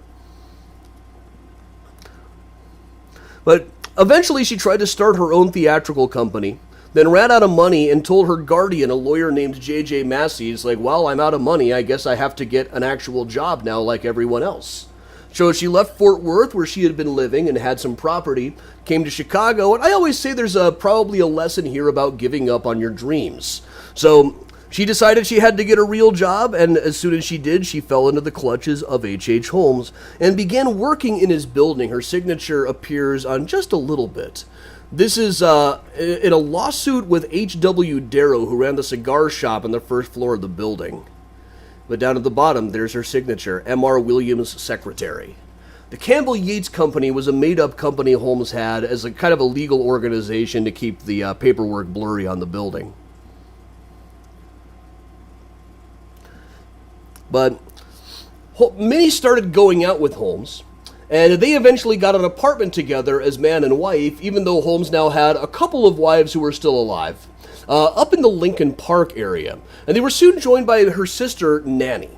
But eventually, she tried to start her own theatrical company, then ran out of money and told her guardian, a lawyer named J.J. Massey, he's like, well, I'm out of money. I guess I have to get an actual job now like everyone else. So she left Fort Worth, where she had been living and had some property, came to Chicago, and I always say there's probably a lesson here about giving up on your dreams. So she decided she had to get a real job, and as soon as she did, she fell into the clutches of H.H. Holmes and began working in his building. Her signature appears on just a little bit. This is in a lawsuit with H.W. Darrow, who ran the cigar shop on the first floor of the building. But down at the bottom, there's her signature, M.R. Williams, Secretary. The Campbell Yates Company was a made-up company Holmes had as a kind of a legal organization to keep the paperwork blurry on the building. But Minnie started going out with Holmes, and they eventually got an apartment together as man and wife, even though Holmes now had a couple of wives who were still alive, up in the Lincoln Park area. And they were soon joined by her sister, Nanny.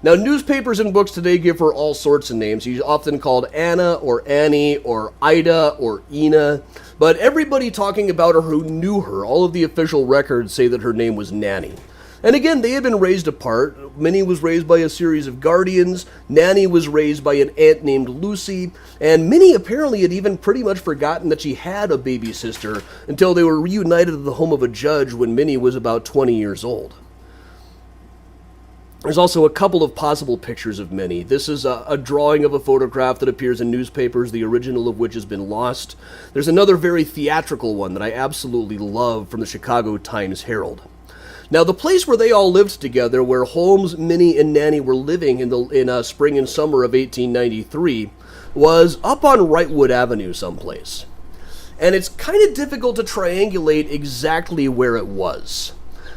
Now, newspapers and books today give her all sorts of names. She's often called Anna or Annie or Ida or Ina, but everybody talking about her who knew her, all of the official records say that her name was Nanny. And again, they had been raised apart. Minnie was raised by a series of guardians. Nanny was raised by an aunt named Lucy. And Minnie apparently had even pretty much forgotten that she had a baby sister until they were reunited at the home of a judge when Minnie was about 20 years old. There's also a couple of possible pictures of Minnie. This is a drawing of a photograph that appears in newspapers, the original of which has been lost. There's another very theatrical one that I absolutely love from the Chicago Times-Herald. Now, the place where they all lived together, where Holmes, Minnie, and Nanny were living in spring and summer of 1893, was up on Wrightwood Avenue someplace. And it's kind of difficult to triangulate exactly where it was.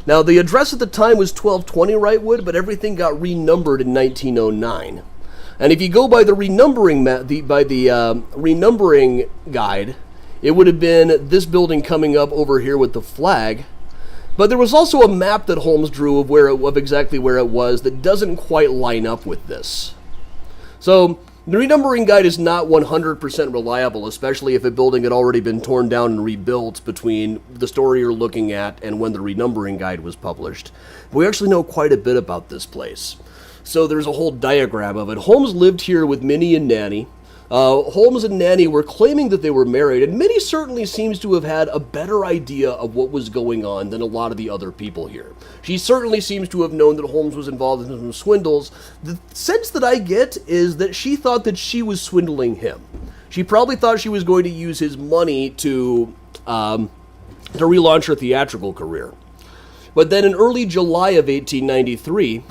Now, the address at the time was 1220 Wrightwood, but everything got renumbered in 1909. And if you go by the renumbering renumbering guide, it would have been this building coming up over here with the flag. But there was also a map that Holmes drew of exactly where it was that doesn't quite line up with this. So the renumbering guide is not 100% reliable, especially if a building had already been torn down and rebuilt between the story you're looking at and when the renumbering guide was published. We actually know quite a bit about this place. So there's a whole diagram of it. Holmes lived here with Minnie and Nanny. Holmes and Nanny were claiming that they were married, and Minnie certainly seems to have had a better idea of what was going on than a lot of the other people here. She certainly seems to have known that Holmes was involved in some swindles. The sense that I get is that she thought that she was swindling him. She probably thought she was going to use his money to relaunch her theatrical career. But then in early July of 1893,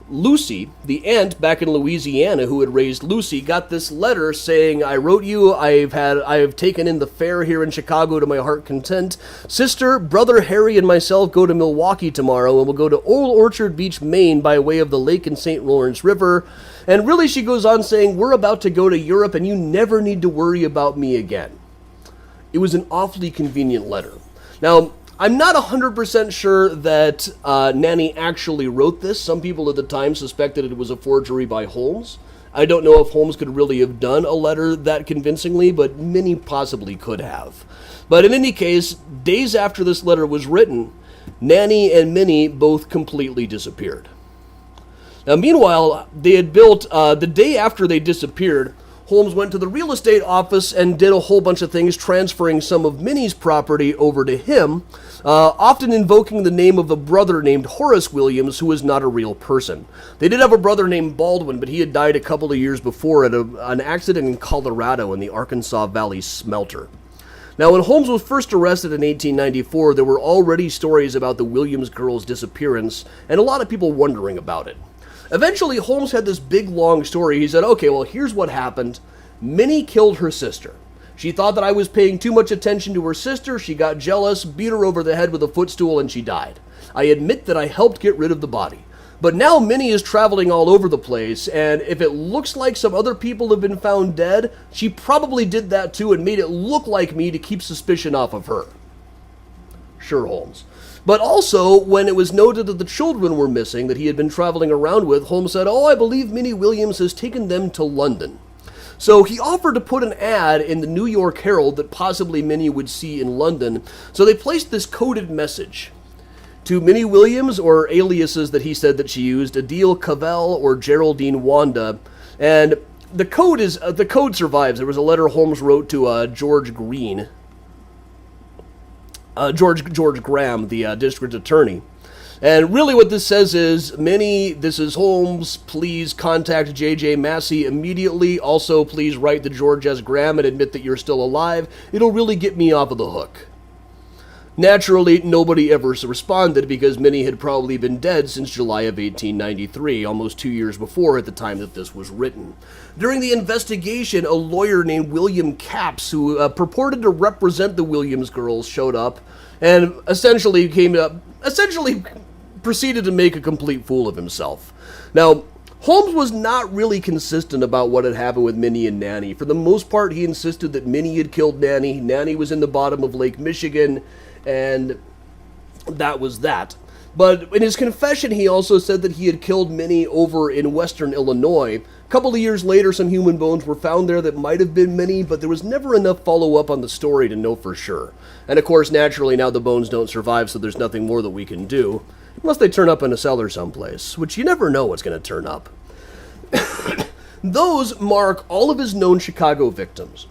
Lucy, the aunt back in Louisiana who had raised Lucy, got this letter saying, I wrote you, I have taken in the fair here in Chicago to my heart content. Sister, brother Harry and myself go to Milwaukee tomorrow, and we'll go to Old Orchard Beach, Maine by way of the lake and St. Lawrence River. And really she goes on saying, we're about to go to Europe and you never need to worry about me again. It was an awfully convenient letter. Now, I'm not 100% sure that Nanny actually wrote this. Some people at the time suspected it was a forgery by Holmes. I don't know if Holmes could really have done a letter that convincingly, but Minnie possibly could have. But in any case, days after this letter was written, Nanny and Minnie both completely disappeared. Now, meanwhile, they had built, the day after they disappeared, Holmes went to the real estate office and did a whole bunch of things, transferring some of Minnie's property over to him, often invoking the name of a brother named Horace Williams, who was not a real person. They did have a brother named Baldwin, but he had died a couple of years before at an accident in Colorado in the Arkansas Valley smelter. Now, when Holmes was first arrested in 1894, there were already stories about the Williams girl's disappearance, and a lot of people wondering about it. Eventually, Holmes had this big, long story. He said, okay, well, here's what happened. Minnie killed her sister. She thought that I was paying too much attention to her sister. She got jealous, beat her over the head with a footstool, and she died. I admit that I helped get rid of the body. But now Minnie is traveling all over the place, and if it looks like some other people have been found dead, she probably did that too and made it look like me to keep suspicion off of her. Sure, Holmes. But also, when it was noted that the children were missing that he had been traveling around with, Holmes said, I believe Minnie Williams has taken them to London. So he offered to put an ad in the New York Herald that possibly Minnie would see in London. So they placed this coded message to Minnie Williams, or aliases that he said that she used, Adele Cavell or Geraldine Wanda. And the code survives. There was a letter Holmes wrote to George Green. George Graham, the district attorney. And really what this says is, Minnie, this is Holmes, please contact J.J. Massey immediately. Also, please write to George S. Graham and admit that you're still alive. It'll really get me off of the hook. Naturally, nobody ever responded because Minnie had probably been dead since July of 1893, almost 2 years before at the time that this was written. During the investigation, a lawyer named William Capps, who purported to represent the Williams girls, showed up and essentially proceeded to make a complete fool of himself. Now, Holmes was not really consistent about what had happened with Minnie and Nanny. For the most part, he insisted that Minnie had killed Nanny. Nanny was in the bottom of Lake Michigan, and that was that. But in his confession, he also said that he had killed Minnie over in western Illinois. A couple of years later, some human bones were found there that might have been Minnie, but there was never enough follow-up on the story to know for sure. And of course, naturally, now the bones don't survive, so there's nothing more that we can do. Unless they turn up in a cellar someplace, which you never know what's going to turn up. Those mark all of his known Chicago victims.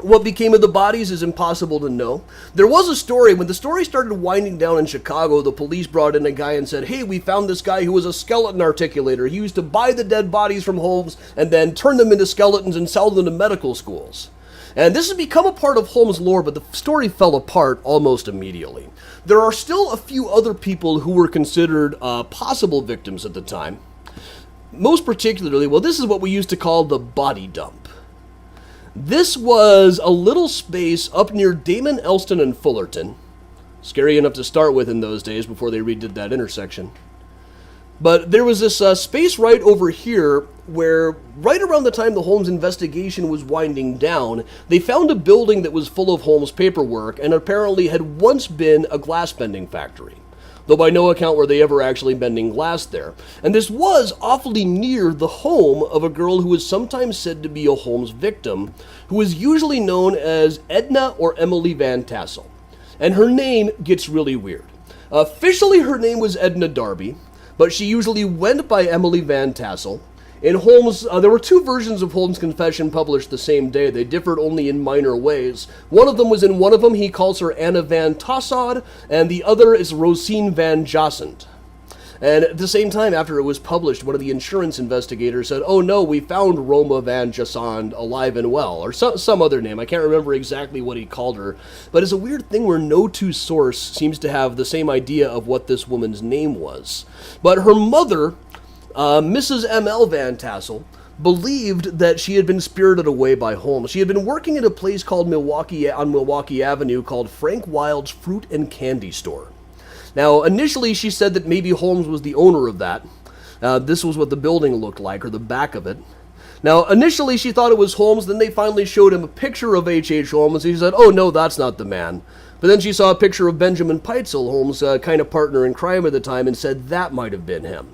What became of the bodies is impossible to know. There was a story, when the story started winding down in Chicago, the police brought in a guy and said, hey, we found this guy who was a skeleton articulator. He used to buy the dead bodies from Holmes and then turn them into skeletons and sell them to medical schools. And this has become a part of Holmes' lore, but the story fell apart almost immediately. There are still a few other people who were considered possible victims at the time. Most particularly, well, this is what we used to call the body dump. This was a little space up near Damon, Elston, and Fullerton. Scary enough to start with in those days before they redid that intersection. But there was this space right over here where, right around the time the Holmes investigation was winding down, they found a building that was full of Holmes paperwork and apparently had once been a glass bending factory. Though by no account were they ever actually bending glass there. And this was awfully near the home of a girl who was sometimes said to be a Holmes victim, who was usually known as Edna or Emily Van Tassel. And her name gets really weird. Officially, her name was Edna Darby, but she usually went by Emily Van Tassel. In Holmes, there were two versions of Holmes' confession published the same day. They differed only in minor ways. One of them was in one of them, he calls her Anna Van Tassad, and the other is Rosine Van Jossend. And at the same time, after it was published, one of the insurance investigators said, "Oh no, we found Roma Van Jossend alive and well," or some other name. I can't remember exactly what he called her. But it's a weird thing where no two source seems to have the same idea of what this woman's name was. But her mother, Mrs. M.L. Van Tassel, believed that she had been spirited away by Holmes. She had been working at a place called Milwaukee Avenue called Frank Wilde's Fruit and Candy Store. Now, initially she said that maybe Holmes was the owner of that. This was what the building looked like, or the back of it. Now, initially she thought it was Holmes, then they finally showed him a picture of HH Holmes, and he said, "Oh no, that's not the man." But then she saw a picture of Benjamin Peitzel, Holmes' kind of partner in crime at the time, and said that might have been him.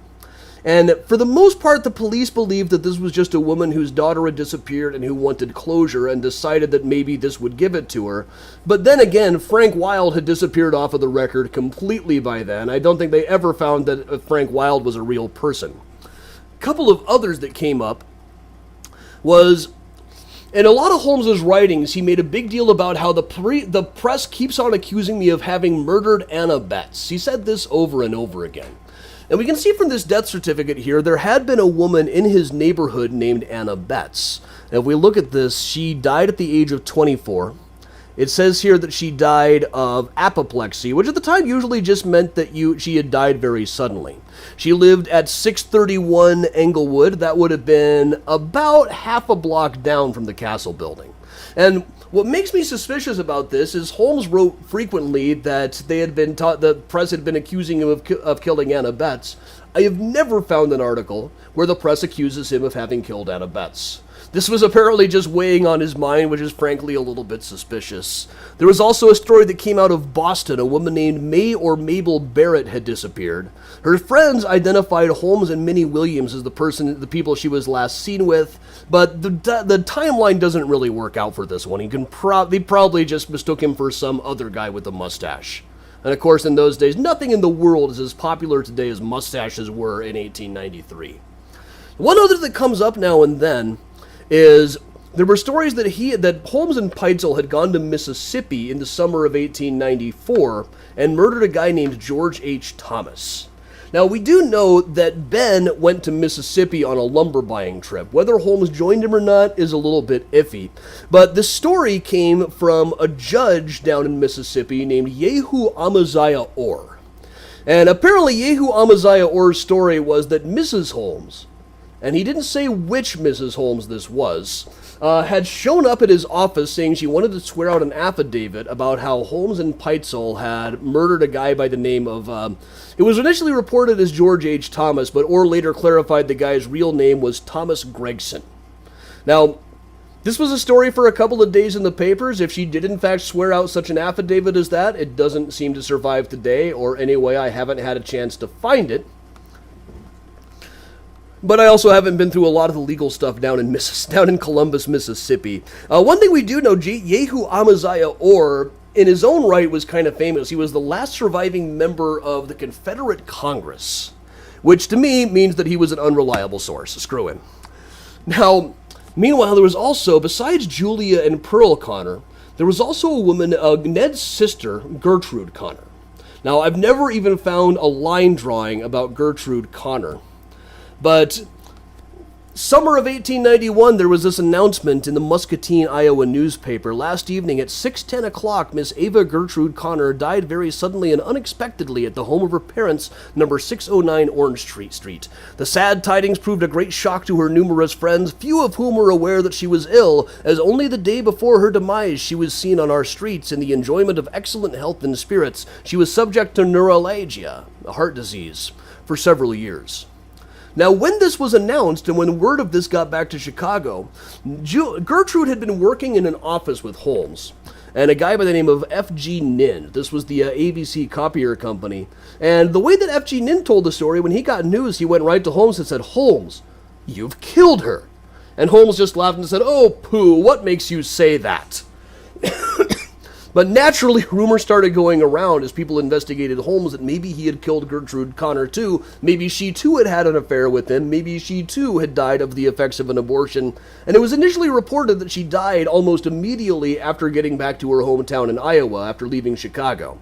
And for the most part, the police believed that this was just a woman whose daughter had disappeared and who wanted closure and decided that maybe this would give it to her. But then again, Frank Wilde had disappeared off of the record completely by then. I don't think they ever found that Frank Wilde was a real person. A couple of others that came up was, in a lot of Holmes's writings, he made a big deal about how the press keeps on accusing me of having murdered Anna Betts. He said this over and over again. And we can see from this death certificate here, there had been a woman in his neighborhood named Anna Betts. And if we look at this, she died at the age of 24. It says here that she died of apoplexy, which at the time usually just meant that she had died very suddenly. She lived at 631 Englewood. That would have been about half a block down from the Castle building. And what makes me suspicious about this is Holmes wrote frequently that the press had been accusing him of killing Anna Betts. I have never found an article where the press accuses him of having killed Anna Betts. This was apparently just weighing on his mind, which is frankly a little bit suspicious. There was also a story that came out of Boston. A woman named May or Mabel Barrett had disappeared. Her friends identified Holmes and Minnie Williams as the people she was last seen with, but the timeline doesn't really work out for this one. They probably just mistook him for some other guy with a mustache. And of course, in those days, nothing in the world is as popular today as mustaches were in 1893. One other that comes up now and then is there were stories that Holmes and Peitzel had gone to Mississippi in the summer of 1894 and murdered a guy named George H. Thomas. Now, we do know that Ben went to Mississippi on a lumber buying trip. Whether Holmes joined him or not is a little bit iffy. But the story came from a judge down in Mississippi named Yehu Amaziah Orr. And apparently Yehu Amaziah Orr's story was that Mrs. Holmes, and he didn't say which Mrs. Holmes this was, had shown up at his office saying she wanted to swear out an affidavit about how Holmes and Peitzel had murdered a guy by the name of, it was initially reported as George H. Thomas, but Orr later clarified the guy's real name was Thomas Gregson. Now, this was a story for a couple of days in the papers. If she did in fact swear out such an affidavit as that, it doesn't seem to survive today, or anyway, I haven't had a chance to find it. But I also haven't been through a lot of the legal stuff down in Columbus, Mississippi. One thing we do know, Yehu Amaziah Orr, in his own right, was kind of famous. He was the last surviving member of the Confederate Congress, which to me means that he was an unreliable source. Screw him. Now, meanwhile, there was also, besides Julia and Pearl Connor, there was also a woman, Ned's sister, Gertrude Connor. Now, I've never even found a line drawing about Gertrude Connor. But summer of 1891, there was this announcement in the Muscatine, Iowa newspaper. Last evening at 6:10 o'clock, Miss Ava Gertrude Connor died very suddenly and unexpectedly at the home of her parents, number 609 Orange Street. The sad tidings proved a great shock to her numerous friends, few of whom were aware that she was ill, as only the day before her demise she was seen on our streets in the enjoyment of excellent health and spirits. She was subject to neuralgia. heart disease, for several years. Now, when this was announced and when word of this got back to Chicago, Gertrude had been working in an office with Holmes and a guy by the name of F.G. Nin. This was the ABC copier company. And the way that F.G. Nin told the story, when he got news, he went right to Holmes and said, "Holmes, you've killed her." And Holmes just laughed and said, "Oh, pooh, what makes you say that?" But naturally, rumors started going around as people investigated Holmes that maybe he had killed Gertrude Connor too. Maybe she too had had an affair with him. Maybe she too had died of the effects of an abortion. And it was initially reported that she died almost immediately after getting back to her hometown in Iowa after leaving Chicago.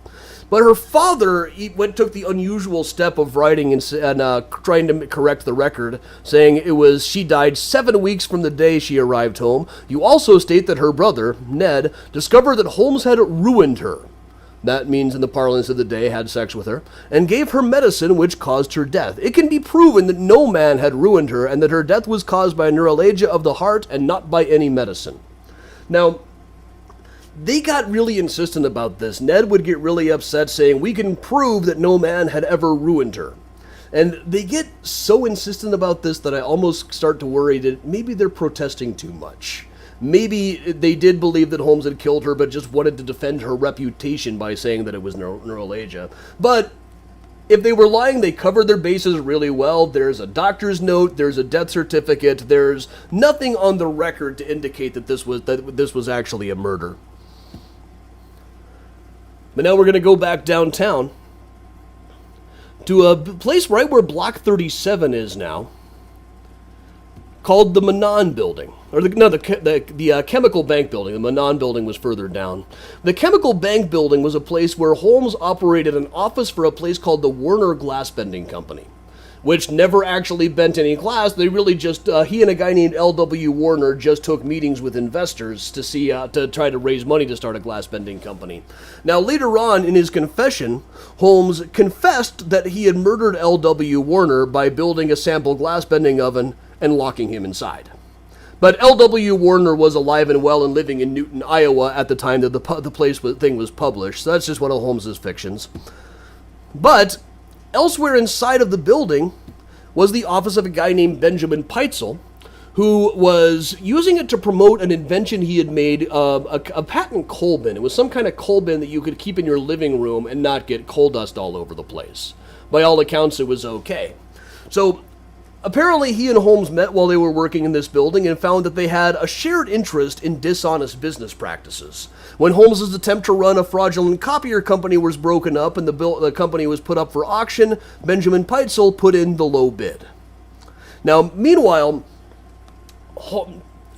But her father took the unusual step of writing and trying to correct the record, saying she died 7 weeks from the day she arrived home. You also state that her brother, Ned, discovered that Holmes had ruined her. That means, in the parlance of the day, had sex with her, and gave her medicine which caused her death. It can be proven that no man had ruined her, and that her death was caused by neuralgia of the heart and not by any medicine. Now, they got really insistent about this. Ned would get really upset, saying, "We can prove that no man had ever ruined her." And they get so insistent about this that I almost start to worry that maybe they're protesting too much. Maybe they did believe that Holmes had killed her, but just wanted to defend her reputation by saying that it was neuralgia. But if they were lying, they covered their bases really well. There's a doctor's note, there's a death certificate, there's nothing on the record to indicate that this was actually a murder. But now we're going to go back downtown to a place right where Block 37 is now, called the Manon Building. The Chemical Bank Building. The Manon Building was further down. The Chemical Bank Building was a place where Holmes operated an office for a place called the Warner Glassbending Company, which never actually bent any glass. They really just, he and a guy named L.W. Warner just took meetings with investors to try to raise money to start a glass bending company. Now, later on in his confession, Holmes confessed that he had murdered L.W. Warner by building a sample glass bending oven and locking him inside. But L.W. Warner was alive and well and living in Newton, Iowa at the time that the thing was published, so that's just one of Holmes's fictions. But elsewhere inside of the building was the office of a guy named Benjamin Peitzel, who was using it to promote an invention he had made, a patent coal bin. It was some kind of coal bin that you could keep in your living room and not get coal dust all over the place. By all accounts, it was okay. So apparently he and Holmes met while they were working in this building and found that they had a shared interest in dishonest business practices. When Holmes's attempt to run a fraudulent copier company was broken up and the company was put up for auction, Benjamin Peitzel put in the low bid. Now, meanwhile,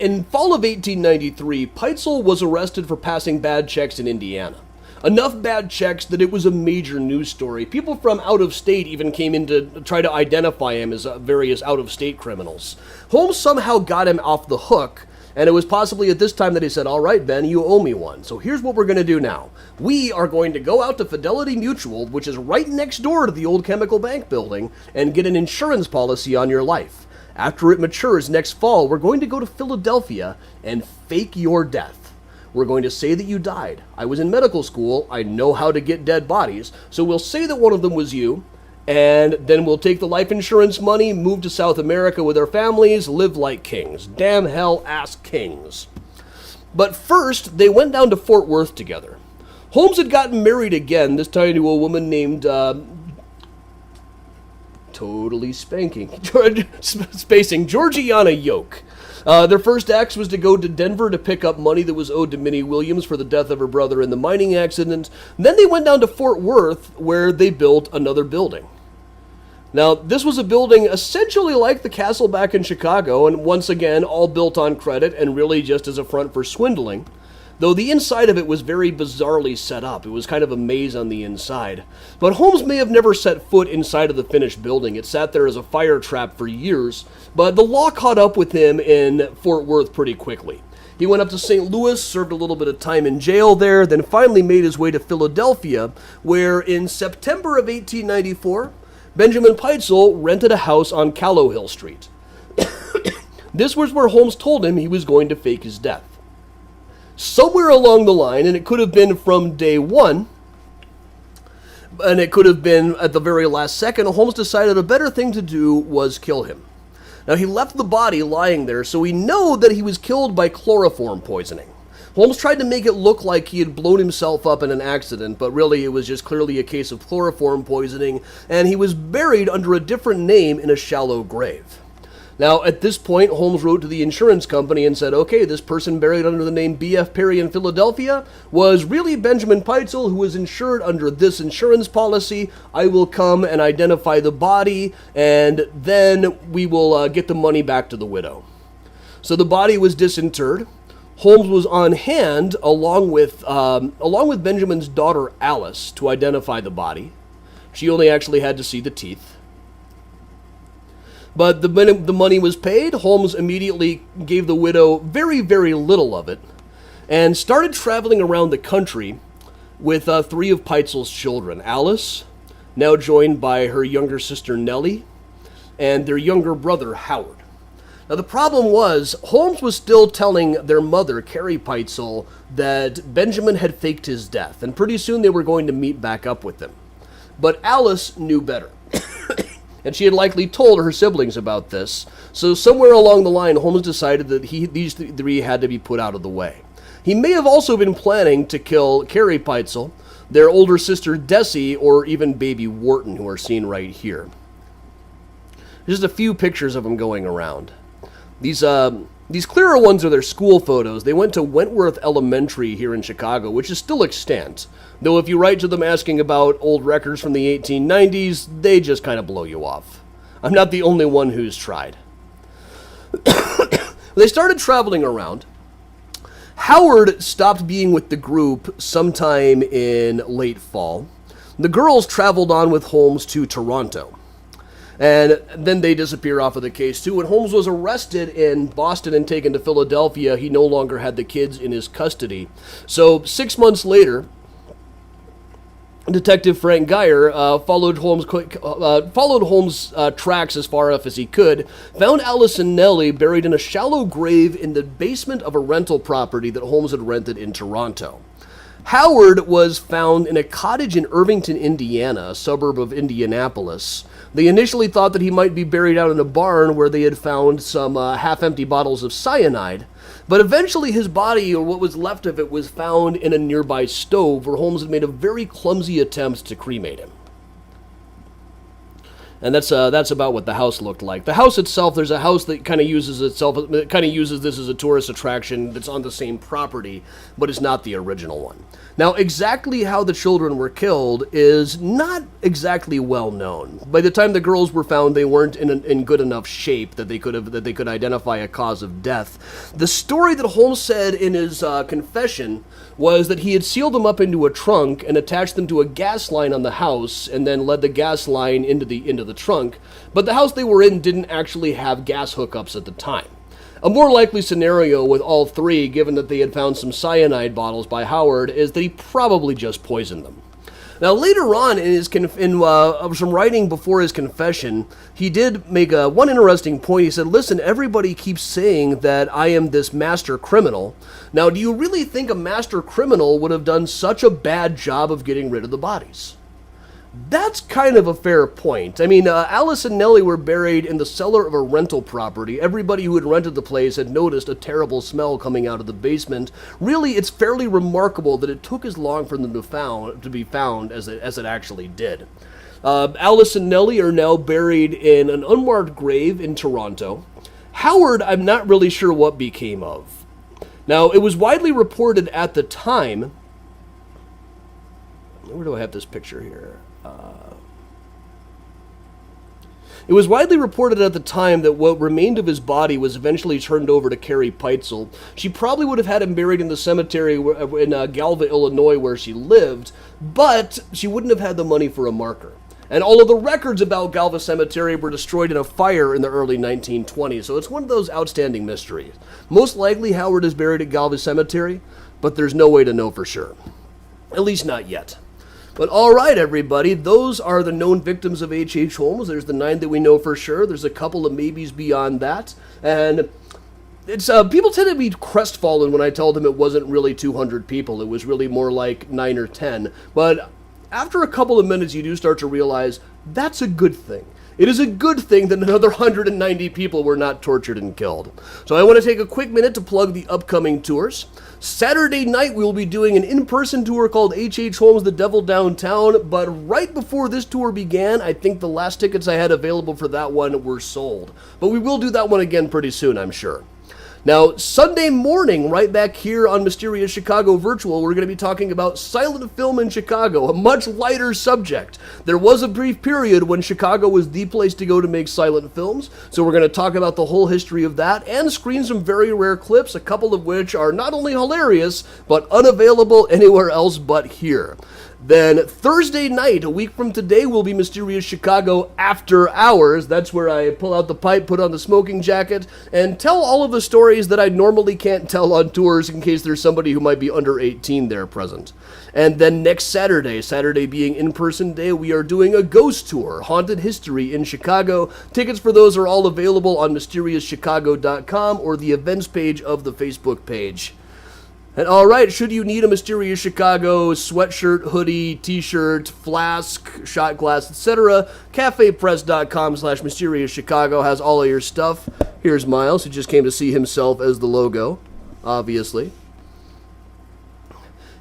in fall of 1893, Peitzel was arrested for passing bad checks in Indiana. Enough bad checks that it was a major news story. People from out of state even came in to try to identify him as various out-of-state criminals. Holmes somehow got him off the hook, and it was possibly at this time that he said, "All right, Ben, you owe me one. So here's what we're going to do now. We are going to go out to Fidelity Mutual, which is right next door to the old Chemical Bank building, and get an insurance policy on your life. After it matures next fall, we're going to go to Philadelphia and fake your death. We're going to say that you died. I was in medical school. I know how to get dead bodies. So we'll say that one of them was you, and then we'll take the life insurance money, move to South America with our families, live like kings. Damn hell ass kings." But first, they went down to Fort Worth together. Holmes had gotten married again, this time to a woman named Georgiana Yoke. Their first act was to go to Denver to pick up money that was owed to Minnie Williams for the death of her brother in the mining accident. Then they went down to Fort Worth, where they built another building. Now, this was a building essentially like the castle back in Chicago, and once again, all built on credit and really just as a front for swindling. Though the inside of it was very bizarrely set up. It was kind of a maze on the inside. But Holmes may have never set foot inside of the finished building. It sat there as a fire trap for years, but the law caught up with him in Fort Worth pretty quickly. He went up to St. Louis, served a little bit of time in jail there, then finally made his way to Philadelphia, where in September of 1894, Benjamin Peitzel rented a house on Callowhill Street. This was where Holmes told him he was going to fake his death. Somewhere along the line, and it could have been from day one, and it could have been at the very last second, Holmes decided a better thing to do was kill him. Now, he left the body lying there, so we know that he was killed by chloroform poisoning. Holmes tried to make it look like he had blown himself up in an accident, but really it was just clearly a case of chloroform poisoning, and he was buried under a different name in a shallow grave. Now, at this point, Holmes wrote to the insurance company and said, okay, this person buried under the name B.F. Perry in Philadelphia was really Benjamin Peitzel, who was insured under this insurance policy. I will come and identify the body, and then we will get the money back to the widow. So the body was disinterred. Holmes was on hand along with Benjamin's daughter Alice to identify the body. She only actually had to see the teeth. But the money was paid. Holmes immediately gave the widow very, very little of it and started traveling around the country with 3 of Peitzel's children. Alice, now joined by her younger sister Nellie, and their younger brother Howard. Now the problem was, Holmes was still telling their mother, Carrie Peitzel, that Benjamin had faked his death, and pretty soon they were going to meet back up with them. But Alice knew better. And she had likely told her siblings about this, so somewhere along the line, Holmes decided that these 3 had to be put out of the way. He may have also been planning to kill Carrie Peitzel, their older sister Desi, or even baby Wharton, who are seen right here. Just a few pictures of them going around. These clearer ones are their school photos. They went to Wentworth Elementary here in Chicago, which is still extant. Though if you write to them asking about old records from the 1890s, they just kind of blow you off. I'm not the only one who's tried. They started traveling around. Howard stopped being with the group sometime in late fall. The girls traveled on with Holmes to Toronto. And then they disappear off of the case too. When Holmes was arrested in Boston and taken to Philadelphia, he no longer had the kids in his custody. So 6 months later, Detective Frank Geyer followed Holmes' tracks as far up as he could, found Alice and Nellie buried in a shallow grave in the basement of a rental property that Holmes had rented in Toronto. Howard was found in a cottage in Irvington, Indiana, a suburb of Indianapolis. They initially thought that he might be buried out in a barn where they had found some half-empty bottles of cyanide, but eventually his body, or what was left of it, was found in a nearby stove where Holmes had made a very clumsy attempt to cremate him. And that's about what the house looked like. The house itself, there's a house that kind of uses this as a tourist attraction that's on the same property, but it's not the original one. Now, exactly how the children were killed is not exactly well known. By the time the girls were found, they weren't in good enough shape that they could identify a cause of death. The story that Holmes said in his confession was that he had sealed them up into a trunk and attached them to a gas line on the house, and then led the gas line into the trunk. But the house they were in didn't actually have gas hookups at the time. A more likely scenario with all 3, given that they had found some cyanide bottles by Howard, is that he probably just poisoned them. Now, later on in some writing before his confession, he did make one interesting point. He said, listen, everybody keeps saying that I am this master criminal. Now, do you really think a master criminal would have done such a bad job of getting rid of the bodies? That's kind of a fair point. I mean, Alice and Nellie were buried in the cellar of a rental property. Everybody who had rented the place had noticed a terrible smell coming out of the basement. Really, it's fairly remarkable that it took as long for them to be found as it actually did. Alice and Nellie are now buried in an unmarked grave in Toronto. Howard, I'm not really sure what became of. Now, it was widely reported at the time. Where do I have this picture here? It was widely reported at the time that what remained of his body was eventually turned over to Carrie Peitzel. She probably would have had him buried in the cemetery in Galva, Illinois, where she lived, but she wouldn't have had the money for a marker. And all of the records about Galva Cemetery were destroyed in a fire in the early 1920s, so it's one of those outstanding mysteries. Most likely Howard is buried at Galva Cemetery, but there's no way to know for sure. At least not yet. But all right, everybody, those are the known victims of HH Holmes. There's the 9 that we know for sure. There's a couple of maybes beyond that. And it's people tend to be crestfallen when I tell them it wasn't really 200 people. It was really more like 9 or 10. But after a couple of minutes, you do start to realize that's a good thing. It is a good thing that another 190 people were not tortured and killed. So I want to take a quick minute to plug the upcoming tours. Saturday night, we will be doing an in-person tour called HH Holmes, The Devil Downtown, but right before this tour began, I think the last tickets I had available for that one were sold. But we will do that one again pretty soon, I'm sure. Now, Sunday morning, right back here on Mysterious Chicago Virtual, we're going to be talking about silent film in Chicago, a much lighter subject. There was a brief period when Chicago was the place to go to make silent films, so we're going to talk about the whole history of that and screen some very rare clips, a couple of which are not only hilarious, but unavailable anywhere else but here. Then Thursday night, a week from today, will be Mysterious Chicago After Hours. That's where I pull out the pipe, put on the smoking jacket, and tell all of the stories that I normally can't tell on tours in case there's somebody who might be under 18 there present. And then next Saturday being in-person day, we are doing a ghost tour, Haunted History in Chicago. Tickets for those are all available on MysteriousChicago.com or the events page of the Facebook page. And alright, should you need a Mysterious Chicago sweatshirt, hoodie, t-shirt, flask, shot glass, etc., cafepress.com/MysteriousChicago has all of your stuff. Here's Miles, who just came to see himself as the logo, obviously.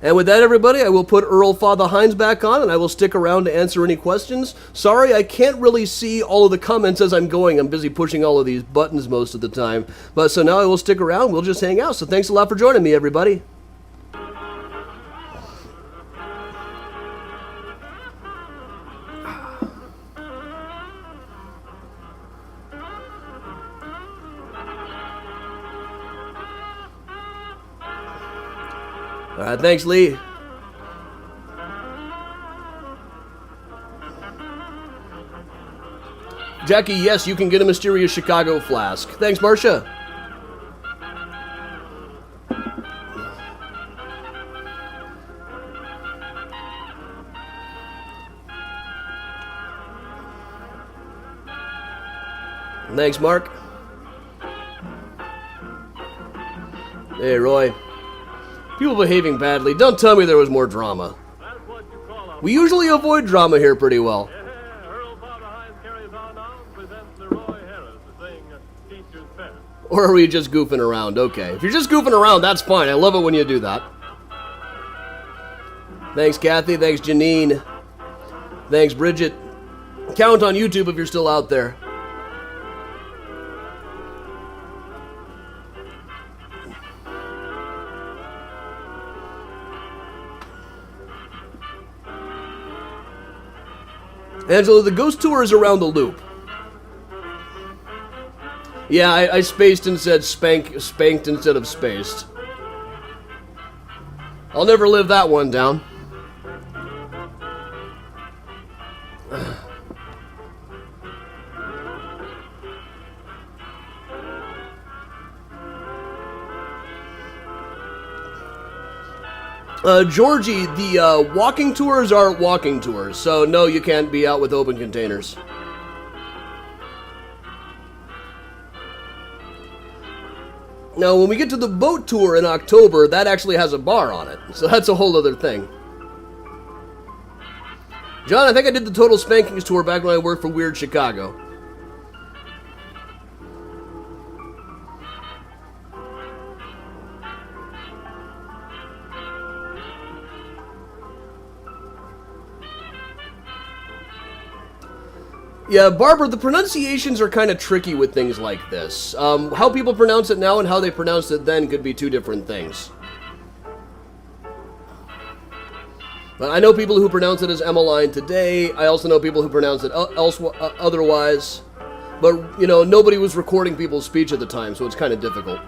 And with that, everybody, I will put Earl Father Hines back on, and I will stick around to answer any questions. Sorry, I can't really see all of the comments as I'm going. I'm busy pushing all of these buttons most of the time. But so now I will stick around. We'll just hang out. So thanks a lot for joining me, everybody. All right, thanks, Lee. Jackie, yes, you can get a Mysterious Chicago flask. Thanks, Marcia. Thanks, Mark. Hey, Roy. People behaving badly. Don't tell me there was more drama. That's what you call a... We usually avoid drama here pretty well. Yeah, Earl Father Hines carries on now and presents the Roy Harris to sing Teacher's Pet. Or are we just goofing around? Okay. If you're just goofing around, that's fine. I love it when you do that. Thanks, Kathy. Thanks, Janine. Thanks, Bridget. Count on YouTube if you're still out there. Angela, the ghost tour is around the loop. Yeah, I spaced and said spanked instead of spaced. I'll never live that one down. Georgie, the walking tours aren't walking tours, so no, you can't be out with open containers. Now, when we get to the boat tour in October, that actually has a bar on it, so that's a whole other thing. John, I think I did the Total Spankings tour back when I worked for Weird Chicago. Yeah, Barbara, the pronunciations are kind of tricky with things like this. How people pronounce it now and how they pronounced it then could be two different things. But I know people who pronounce it as Emmeline today. I also know people who pronounce it otherwise. But, you know, nobody was recording people's speech at the time, so it's kind of difficult.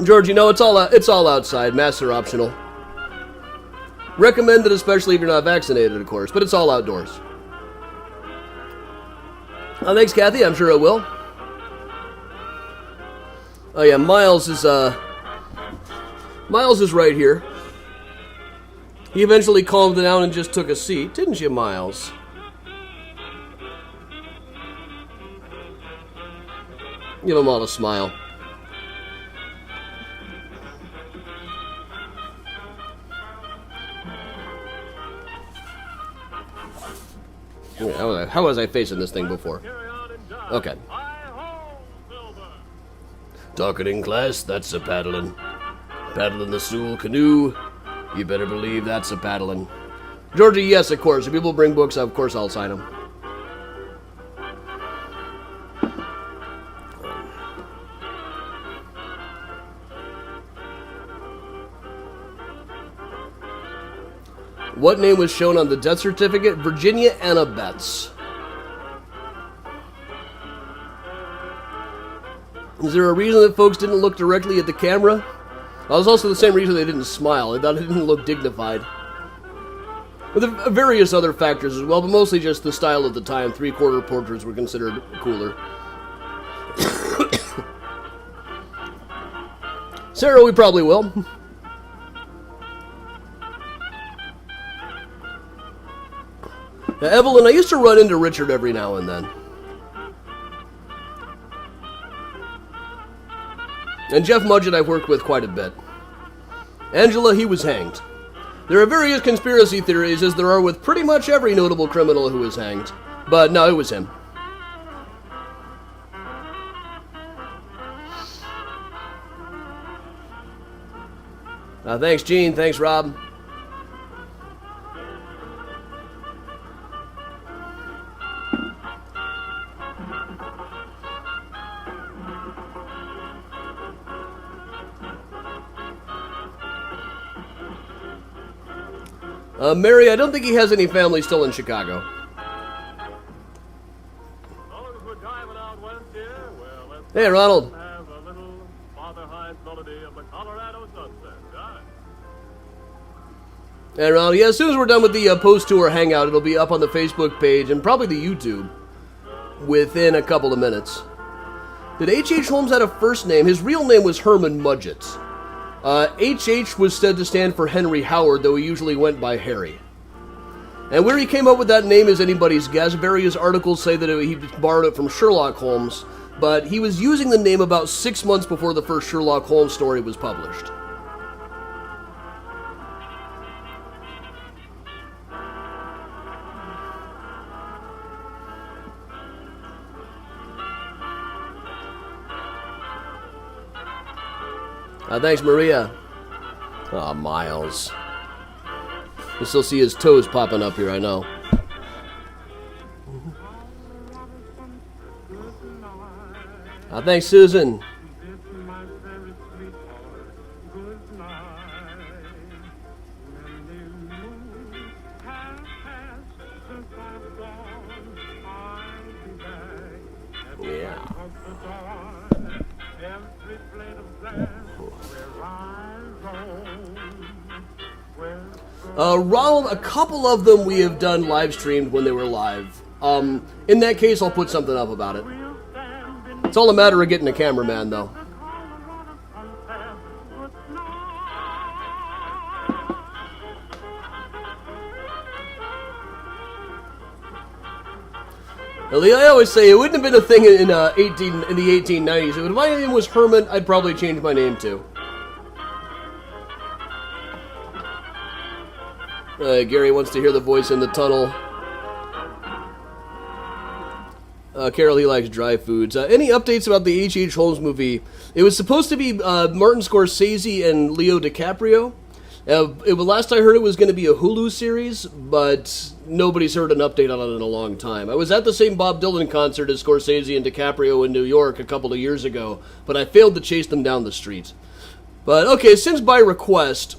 George, you know, it's all outside. Masks are optional. Recommended, especially if you're not vaccinated, of course, but it's all outdoors. Thanks, Kathy. I'm sure it will. Oh yeah, Miles is right here. He eventually calmed down and just took a seat, didn't you, Miles? Give them all a smile. Yeah, how was I facing this thing before? Okay. Talking in class, that's a paddling. Paddling the stool canoe, you better believe that's a paddling. Georgie, yes, of course. If people bring books, of course I'll sign them. What name was shown on the death certificate? Virginia Anna Betts. Is there a reason that folks didn't look directly at the camera? Well, it was also the same reason they didn't smile. They thought it didn't look dignified. With various other factors as well, but mostly just the style of the time. Three-quarter portraits were considered cooler. Sarah, we probably will. Now, Evelyn, I used to run into Richard every now and then. And Jeff Mudgett I've worked with quite a bit. Angela, he was hanged. There are various conspiracy theories, as there are with pretty much every notable criminal who was hanged. But no, it was him. Thanks, Gene. Thanks, Rob. Mary, I don't think he has any family still in Chicago. Hey, Ronald. Have a little Father Hines melody of the Colorado sunset. Hey, Ronald. Yeah, as soon as we're done with the post-tour hangout, it'll be up on the Facebook page and probably the YouTube within a couple of minutes. Did HH Holmes have a first name? His real name was Herman Mudgett. HH was said to stand for Henry Howard, though he usually went by Harry. And where he came up with that name is anybody's guess. Various articles say that he borrowed it from Sherlock Holmes, but he was using the name about 6 months before the first Sherlock Holmes story was published. Thanks, Maria. Aw, Miles. You still see his toes popping up here, I know. Thanks, Susan. Yeah. Ronald, a couple of them we have done live streamed when they were live. In that case, I'll put something up about it. It's all a matter of getting a cameraman, though. I always say it wouldn't have been a thing in the 1890s. If my name was Herman, I'd probably change my name too. Gary wants to hear the voice in the tunnel. Carol, he likes dry foods. Any updates about the H.H. Holmes movie? It was supposed to be Martin Scorsese and Leo DiCaprio. Last I heard it was going to be a Hulu series, but nobody's heard an update on it in a long time. I was at the same Bob Dylan concert as Scorsese and DiCaprio in New York a couple of years ago, but I failed to chase them down the street. But okay, since by request,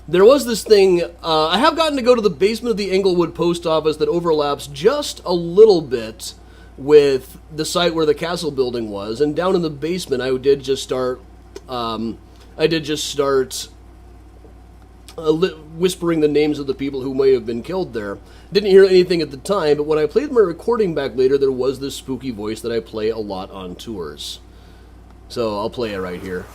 there was this thing, I have gotten to go to the basement of the Englewood post office that overlaps just a little bit with the site where the castle building was, and down in the basement I did just start whispering the names of the people who may have been killed there. Didn't hear anything at the time, but when I played my recording back later, there was this spooky voice that I play a lot on tours. So I'll play it right here.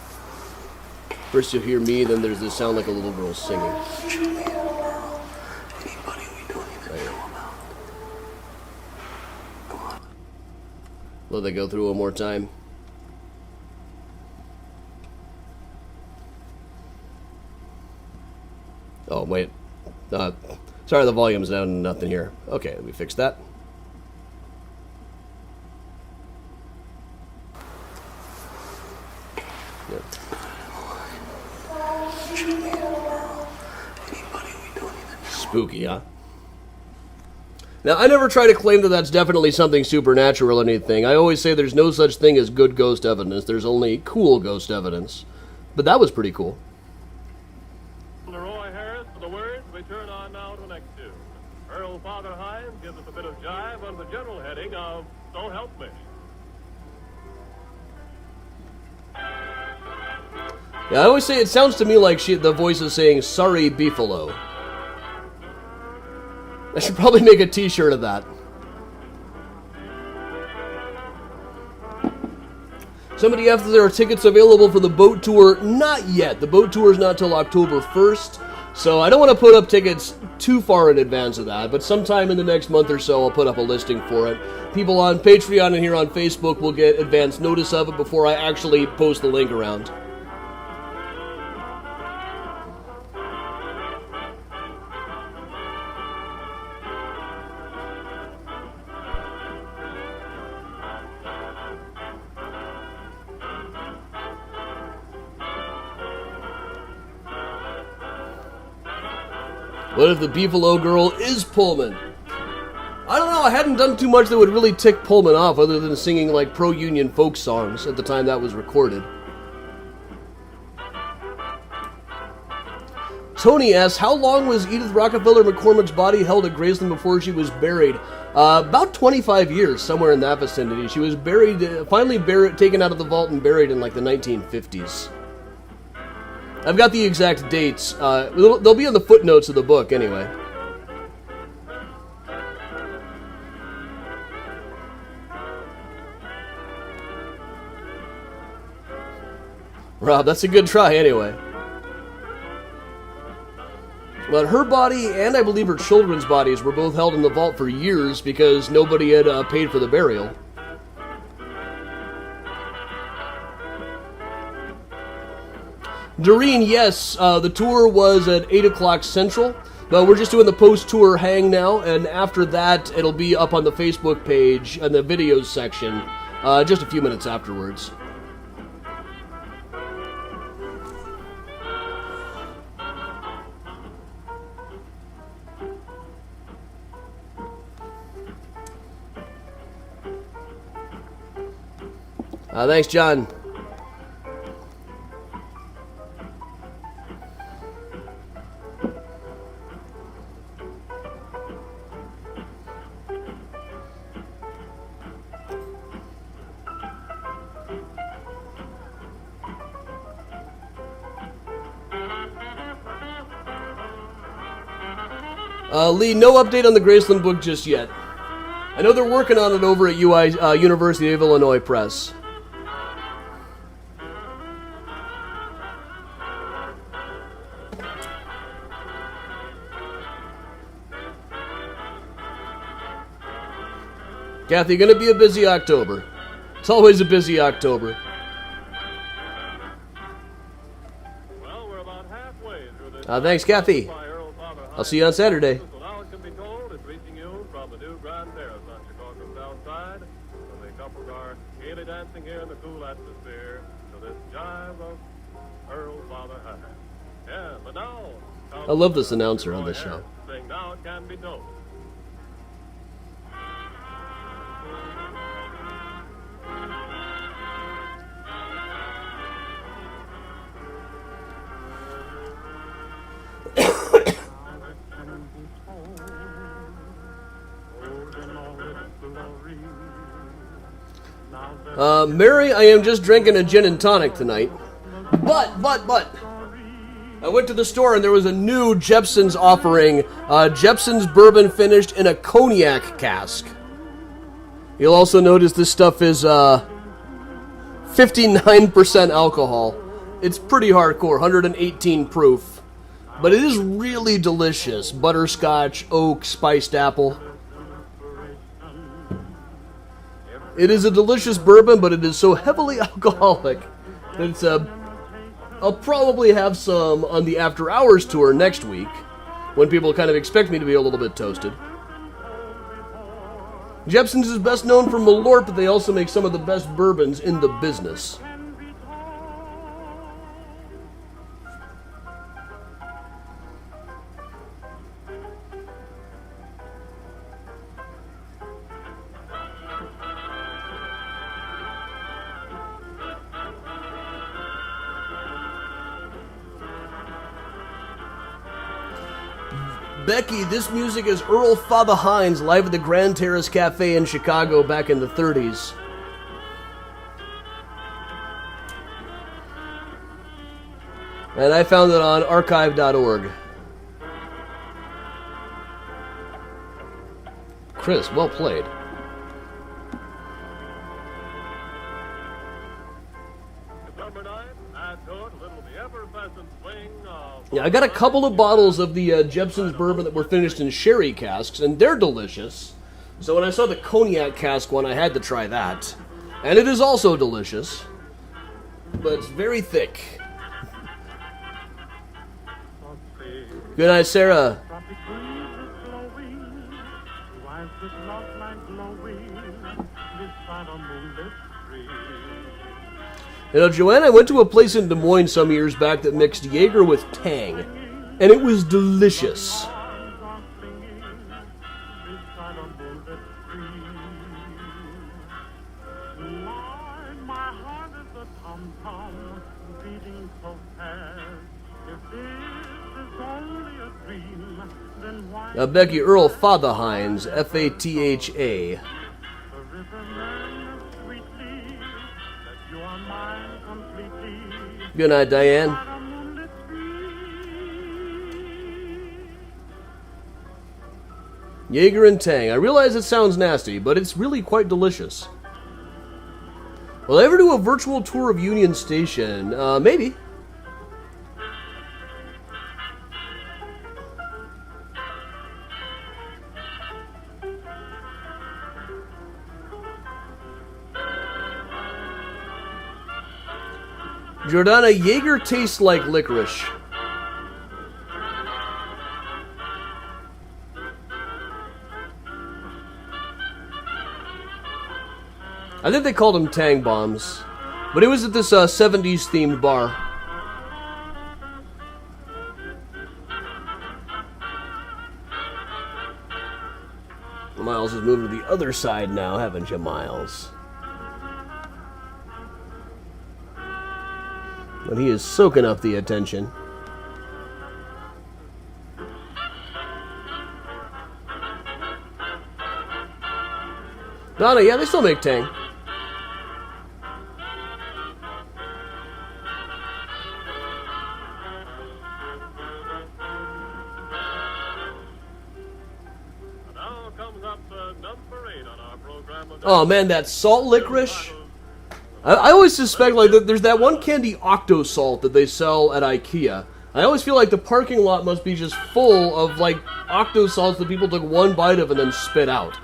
First you'll hear me, then there's this sound like a little girl singing. Anybody we don't even know about. Come on. Let that go through one more time. Oh, wait. Sorry, the volume's down. Nothing here. Okay, let me fix that. Yep. Spooky, huh? Now, I never try to claim that that's definitely something supernatural or anything. I always say there's no such thing as good ghost evidence. There's only cool ghost evidence. But that was pretty cool. Roy Harris for the words we turn on now to the next tune. Earl Father Hines gives us a bit of jive under the general heading of So Help Me. Yeah, I always say it sounds to me like the voice is saying, "Sorry, Beefalo." I should probably make a t-shirt of that. Somebody asked if there are tickets available for the boat tour. Not yet. The boat tour is not till October 1st, so I don't want to put up tickets too far in advance of that, but sometime in the next month or so I'll put up a listing for it. People on Patreon and here on Facebook will get advance notice of it before I actually post the link around. What if the Beefalo girl is Pullman? I don't know, I hadn't done too much that would really tick Pullman off other than singing like pro-union folk songs at the time that was recorded. Tony asks, how long was Edith Rockefeller McCormick's body held at Graceland before she was buried? About 25 years, somewhere in that vicinity. She was finally taken out of the vault and buried in like the 1950s. I've got the exact dates. They'll be in the footnotes of the book anyway. Rob, that's a good try anyway. But her body and I believe her children's bodies were both held in the vault for years because nobody had paid for the burial. Doreen, yes, the tour was at 8 o'clock Central, but we're just doing the post-tour hang now, and after that, it'll be up on the Facebook page and the videos section just a few minutes afterwards. Thanks, John. Lee, no update on the Graceland book just yet. I know they're working on it over at University of Illinois Press. Kathy, gonna be a busy October. It's always a busy October. Well, we're about halfway through this. Thanks, Kathy. I'll see you on Saturday. Now it can be told is reaching you from the new Grand Terrace on Chicago's South Side. So the couples are gaily dancing here in the cool atmosphere to this jive of Earl Father Hines. Yeah, but now I love this announcer on this show. Sing Now It Can Be Told. Mary, I am just drinking a gin and tonic tonight. But, I went to the store and there was a new Jepson's offering. Jepson's bourbon finished in a cognac cask. You'll also notice this stuff is 59% alcohol. It's pretty hardcore, 118 proof. But it is really delicious. Butterscotch, oak, spiced apple. It is a delicious bourbon, but it is so heavily alcoholic that it's I'll probably have some on the After Hours tour next week, when people kind of expect me to be a little bit toasted. Jepson's is best known for Malort, but they also make some of the best bourbons in the business. Becky, this music is Earl Father Hines live at the Grand Terrace Cafe in Chicago back in the 30s. And I found it on archive.org. Chris, well played. Yeah, I got a couple of bottles of the Jepson's bourbon that were finished in sherry casks, and they're delicious. So when I saw the cognac cask one, I had to try that. And it is also delicious, but it's very thick. Good night, Sarah. You know, Joanne, I went to a place in Des Moines some years back that mixed Jaeger with Tang, and it was delicious. Now, Becky, Earl Father Hines, Fatha. Good night, Diane. Jaeger and Tang. I realize it sounds nasty, but it's really quite delicious. Will I ever do a virtual tour of Union Station? Maybe. Jordana, Jaeger tastes like licorice. I think they called them Tang Bombs, but it was at this 70s themed bar. Miles has moved to the other side now, haven't you, Miles? But he is soaking up the attention. Donna, yeah, they still make Tang. Now comes up number 8 on our program. Oh man, that salt licorice. I always suspect like there's that one candy Octo Salt that they sell at IKEA. I always feel like the parking lot must be just full of like Octo Salts that people took one bite of and then spit out.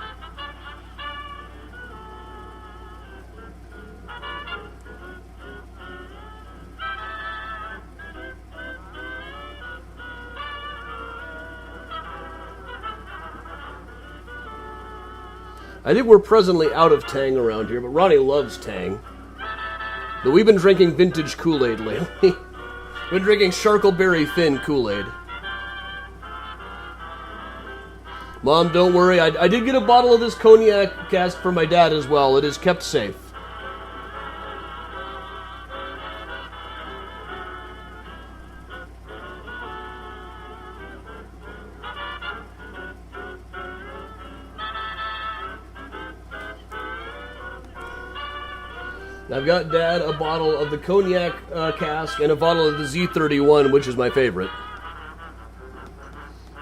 I think we're presently out of Tang around here, but Ronnie loves Tang. But we've been drinking vintage Kool-Aid lately. We've been drinking Sharkleberry Finn Kool-Aid. Mom, don't worry. I did get a bottle of this cognac cask for my dad as well. It is kept safe. I've got Dad a bottle of the cognac cask and a bottle of the Z31, which is my favorite.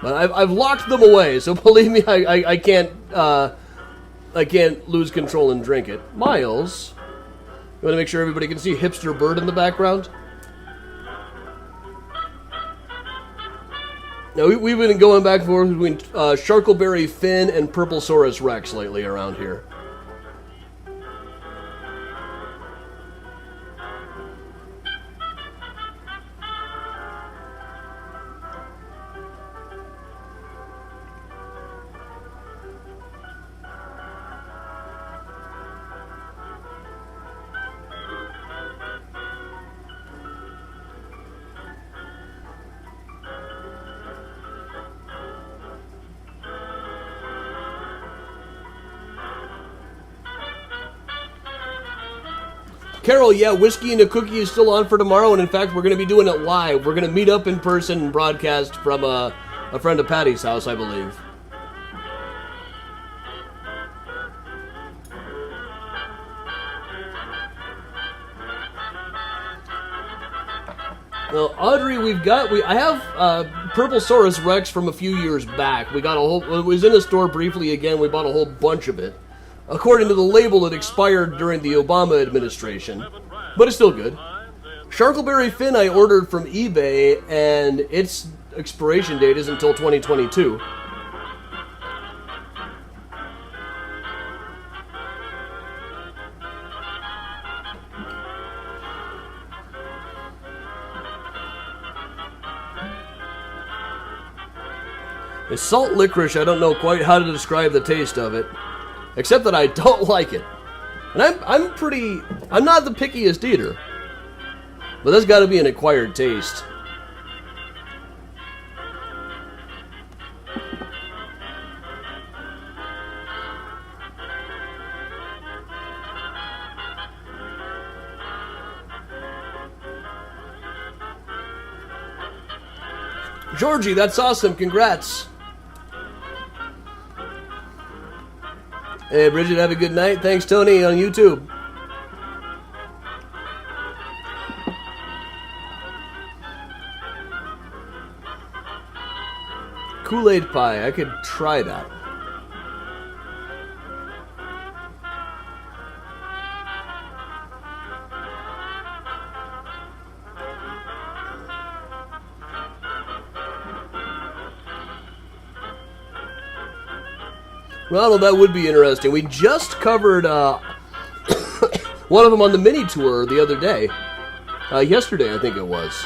But I've locked them away, so believe me, I can't lose control and drink it. Miles, you want to make sure everybody can see Hipster Bird in the background? Now, we've been going back and forth between Sharkleberry Finn and Purplesaurus Rex lately around here. Carol, yeah, Whiskey and a Cookie is still on for tomorrow, and in fact, we're going to be doing it live. We're going to meet up in person and broadcast from a friend of Patty's house, I believe. Well, Audrey, I have Purplesaurus Rex from a few years back. We got it was in a store briefly again. We bought a whole bunch of it. According to the label, it expired during the Obama administration, but it's still good. Sharkleberry Finn I ordered from eBay, and its expiration date is until 2022. The salt licorice, I don't know quite how to describe the taste of it. Except that I don't like it. And I'm not the pickiest eater. But that's got to be an acquired taste. Georgie, that's awesome. Congrats. Hey, Bridget, have a good night. Thanks, Tony, on YouTube. Kool-Aid pie. I could try that. Ronald, that would be interesting. We just covered one of them on the mini tour the other day. Yesterday, I think it was.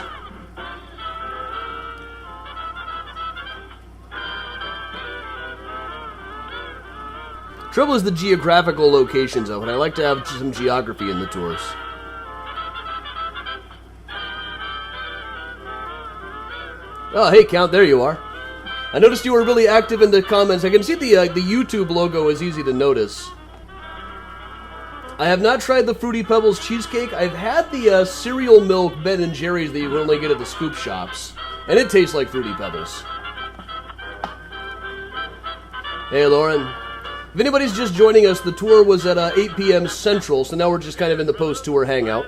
Trouble is the geographical locations of it. I like to have some geography in the tours. Oh, hey, Count, there you are. I noticed you were really active in the comments. I can see the YouTube logo is easy to notice. I have not tried the Fruity Pebbles cheesecake. I've had the cereal milk Ben & Jerry's that you can only get at the scoop shops. And it tastes like Fruity Pebbles. Hey, Lauren. If anybody's just joining us, the tour was at 8 p.m. Central, so now we're just kind of in the post-tour hangout.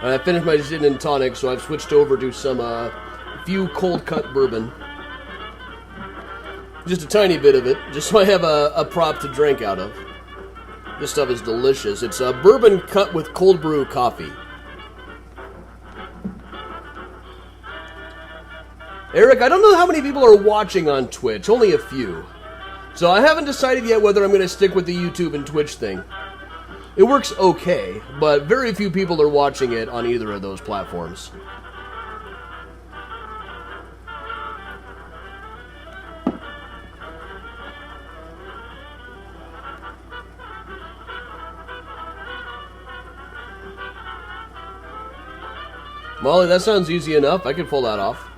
And I finished my gin and tonic, so I've switched over to some few cold cut bourbon. Just a tiny bit of it, just so I have a prop to drink out of. This stuff is delicious. It's bourbon cut with cold brew coffee. Eric, I don't know how many people are watching on Twitch. Only a few. So I haven't decided yet whether I'm going to stick with the YouTube and Twitch thing. It works okay, but very few people are watching it on either of those platforms. Molly, that sounds easy enough. I can pull that off.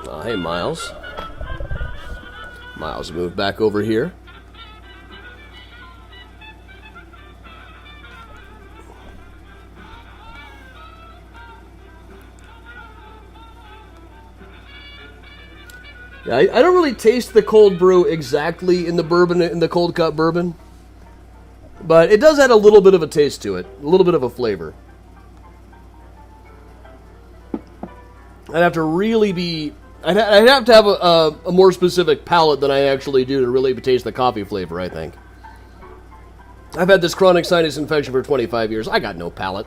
Oh, hey, Miles. Miles, move back over here. Yeah, I don't really taste the cold brew exactly in the bourbon, in the cold cut bourbon. But it does add a little bit of a taste to it. A little bit of a flavor. I'd have to really be I'd have to have a more specific palate than I actually do to really taste the coffee flavor, I think. I've had this chronic sinus infection for 25 years. I got no palate.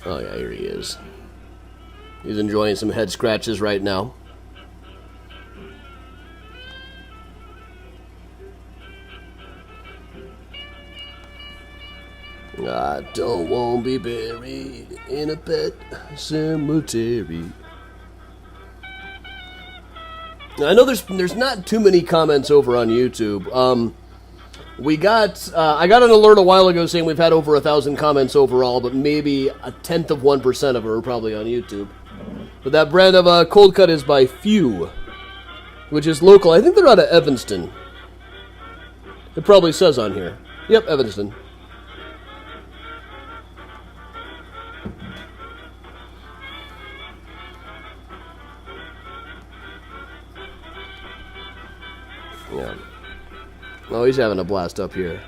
Oh yeah, here he is. He's enjoying some head scratches right now. I don't want to be buried in a pet cemetery. Now, I know there's not too many comments over on YouTube. I got an alert a while ago saying we've had over 1,000 comments overall, but maybe 1/10 of 1% of them are probably on YouTube. But that brand of cold cut is by Few, which is local. I think they're out of Evanston. It probably says on here. Yep, Evanston. Yeah. Oh, he's having a blast up here.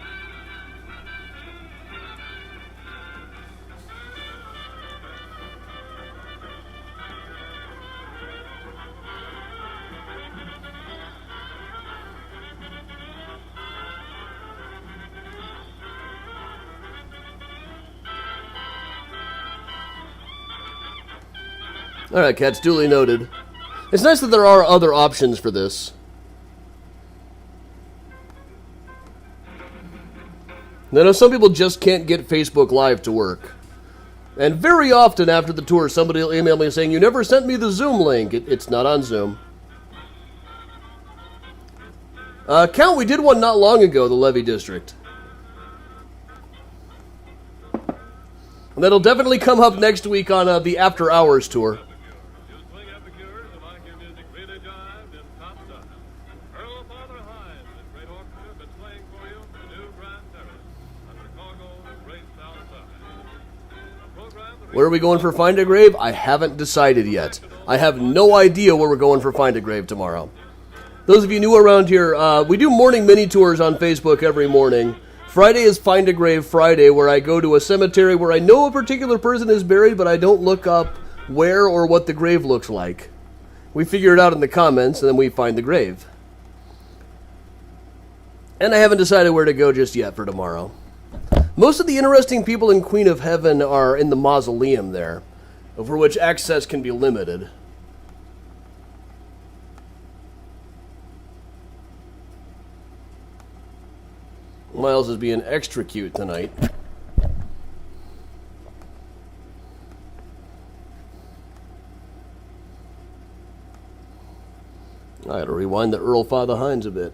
Alright, cats, duly noted. It's nice that there are other options for this. I know some people just can't get Facebook Live to work. And very often after the tour, somebody will email me saying, "You never sent me the Zoom link." It's not on Zoom. Count, we did one not long ago, the Levy District. And that'll definitely come up next week on the After Hours tour. Where are we going for Find a Grave? I haven't decided yet. I have no idea where we're going for Find a Grave tomorrow. Those of you new around here, we do morning mini tours on Facebook every morning. Friday is Find a Grave Friday, where I go to a cemetery where I know a particular person is buried, but I don't look up where or what the grave looks like. We figure it out in the comments, and then we find the grave. And I haven't decided where to go just yet for tomorrow. Most of the interesting people in Queen of Heaven are in the mausoleum there, over which access can be limited. Miles is being extra cute tonight. I gotta rewind the Earl Father Hines a bit.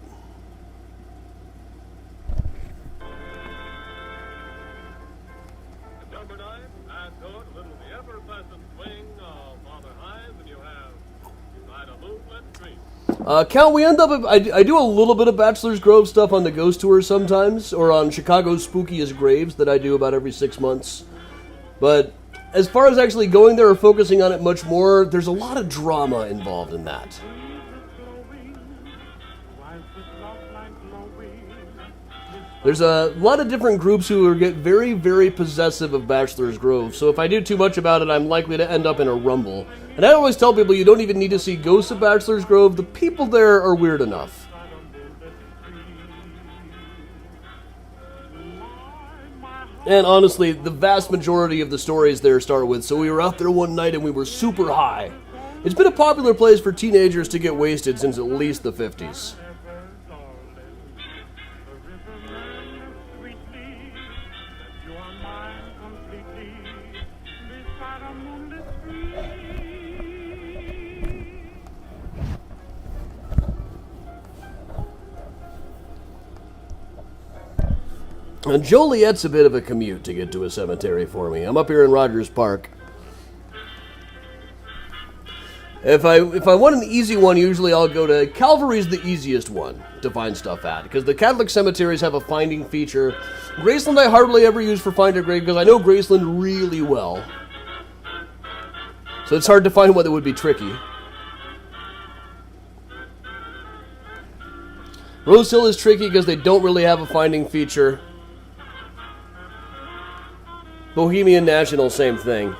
Count, we end up, I do a little bit of Bachelor's Grove stuff on the Ghost Tour sometimes, or on Chicago's Spookiest Graves that I do about every 6 months. But as far as actually going there or focusing on it much more, there's a lot of drama involved in that. There's a lot of different groups who get very, very possessive of Bachelor's Grove, so if I do too much about it, I'm likely to end up in a rumble. And I always tell people you don't even need to see ghosts of Bachelor's Grove, the people there are weird enough. And honestly, the vast majority of the stories there start with, so we were out there one night and we were super high. It's been a popular place for teenagers to get wasted since at least the 50s. And Joliet's a bit of a commute to get to a cemetery for me. I'm up here in Rogers Park. If I want an easy one, usually I'll go to Calvary's, the easiest one to find stuff at, because the Catholic cemeteries have a finding feature. Graceland I hardly ever use for Find a Grave because I know Graceland really well. So it's hard to find one that would be tricky. Rose Hill is tricky because they don't really have a finding feature. Bohemian National, same thing.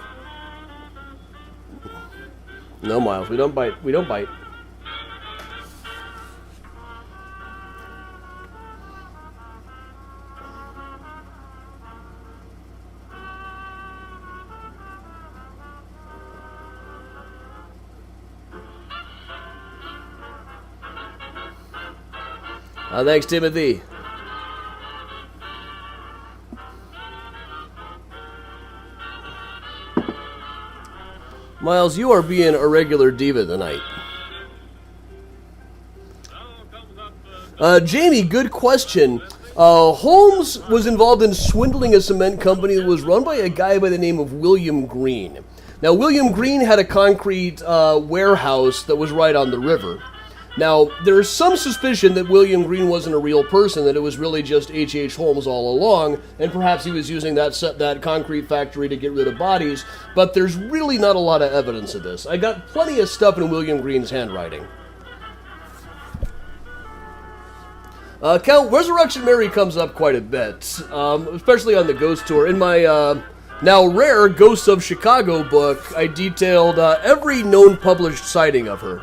No, Miles, we don't bite. We don't bite. Thanks, Timothy. Miles, you are being a regular diva tonight. Jamie, good question. Holmes was involved in swindling a cement company that was run by a guy by the name of William Green. Now, William Green had a concrete warehouse that was right on the river. Now, there's some suspicion that William Green wasn't a real person, that it was really just HH Holmes all along, and perhaps he was using that concrete factory to get rid of bodies, but there's really not a lot of evidence of this. I got plenty of stuff in William Green's handwriting. Count, Resurrection Mary comes up quite a bit, especially on the Ghost Tour. In my now rare Ghosts of Chicago book, I detailed every known published sighting of her.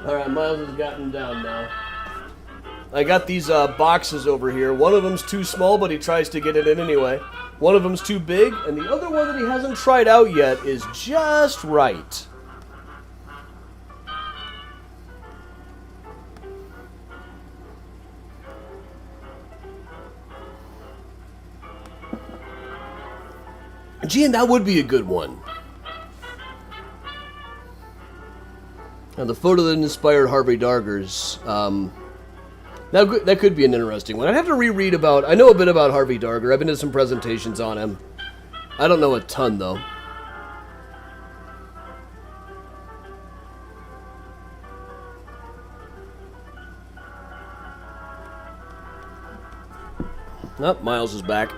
Alright, Miles has gotten down now. I got these boxes over here. One of them's too small, but he tries to get it in anyway. One of them's too big, and the other one that he hasn't tried out yet is just right. Gee, and that would be a good one. Now, the photo that inspired Harvey Darger's, that could be an interesting one. I'd have to reread about, I know a bit about Harvey Darger. I've been to some presentations on him. I don't know a ton, though. Oh, Miles is back.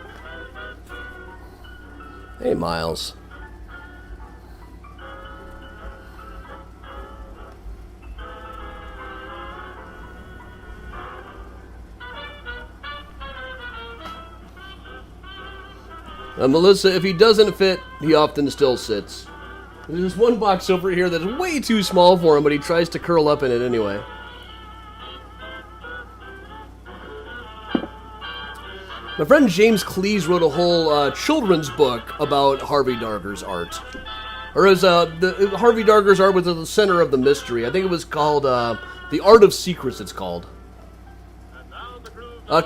Hey, Miles. Melissa, if he doesn't fit, he often still sits. There's one box over here that's way too small for him, but he tries to curl up in it anyway. My friend James Cleese wrote a whole children's book about Harvey Darger's art. Or as Harvey Darger's art was at the center of the mystery. I think it was called The Art of Secrets, it's called.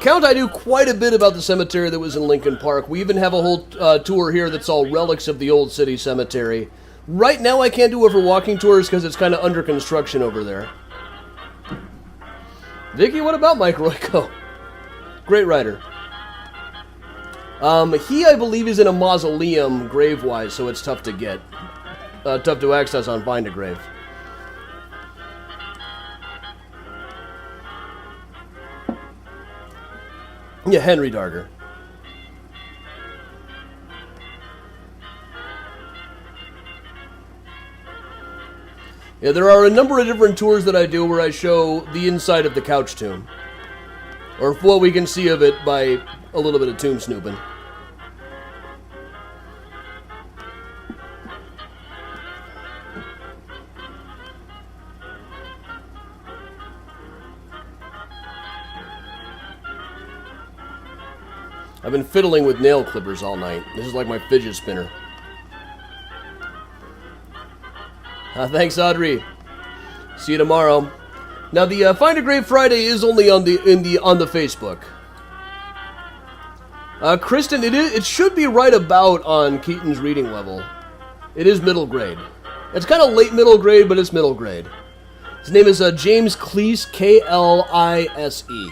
Count, I do quite a bit about the cemetery that was in Lincoln Park. We even have a whole tour here that's all relics of the old city cemetery. Right now I can't do it for walking tours because it's kind of under construction over there. Vicky, what about Mike Royko? Great writer. He, I believe, is in a mausoleum grave-wise, so it's tough to get. Tough to access on Find a Grave. Yeah, Henry Darger. Yeah, there are a number of different tours that I do where I show the inside of the couch tomb. Or what we can see of it by a little bit of tomb snooping. I've been fiddling with nail clippers all night. This is like my fidget spinner. Thanks, Audrey. See you tomorrow. Now, the Find a Grave Friday is only on the Facebook. Kristen, it should be right about on Keaton's reading level. It is middle grade. It's kind of late middle grade, but it's middle grade. His name is James Cleese, K-L-I-S-E.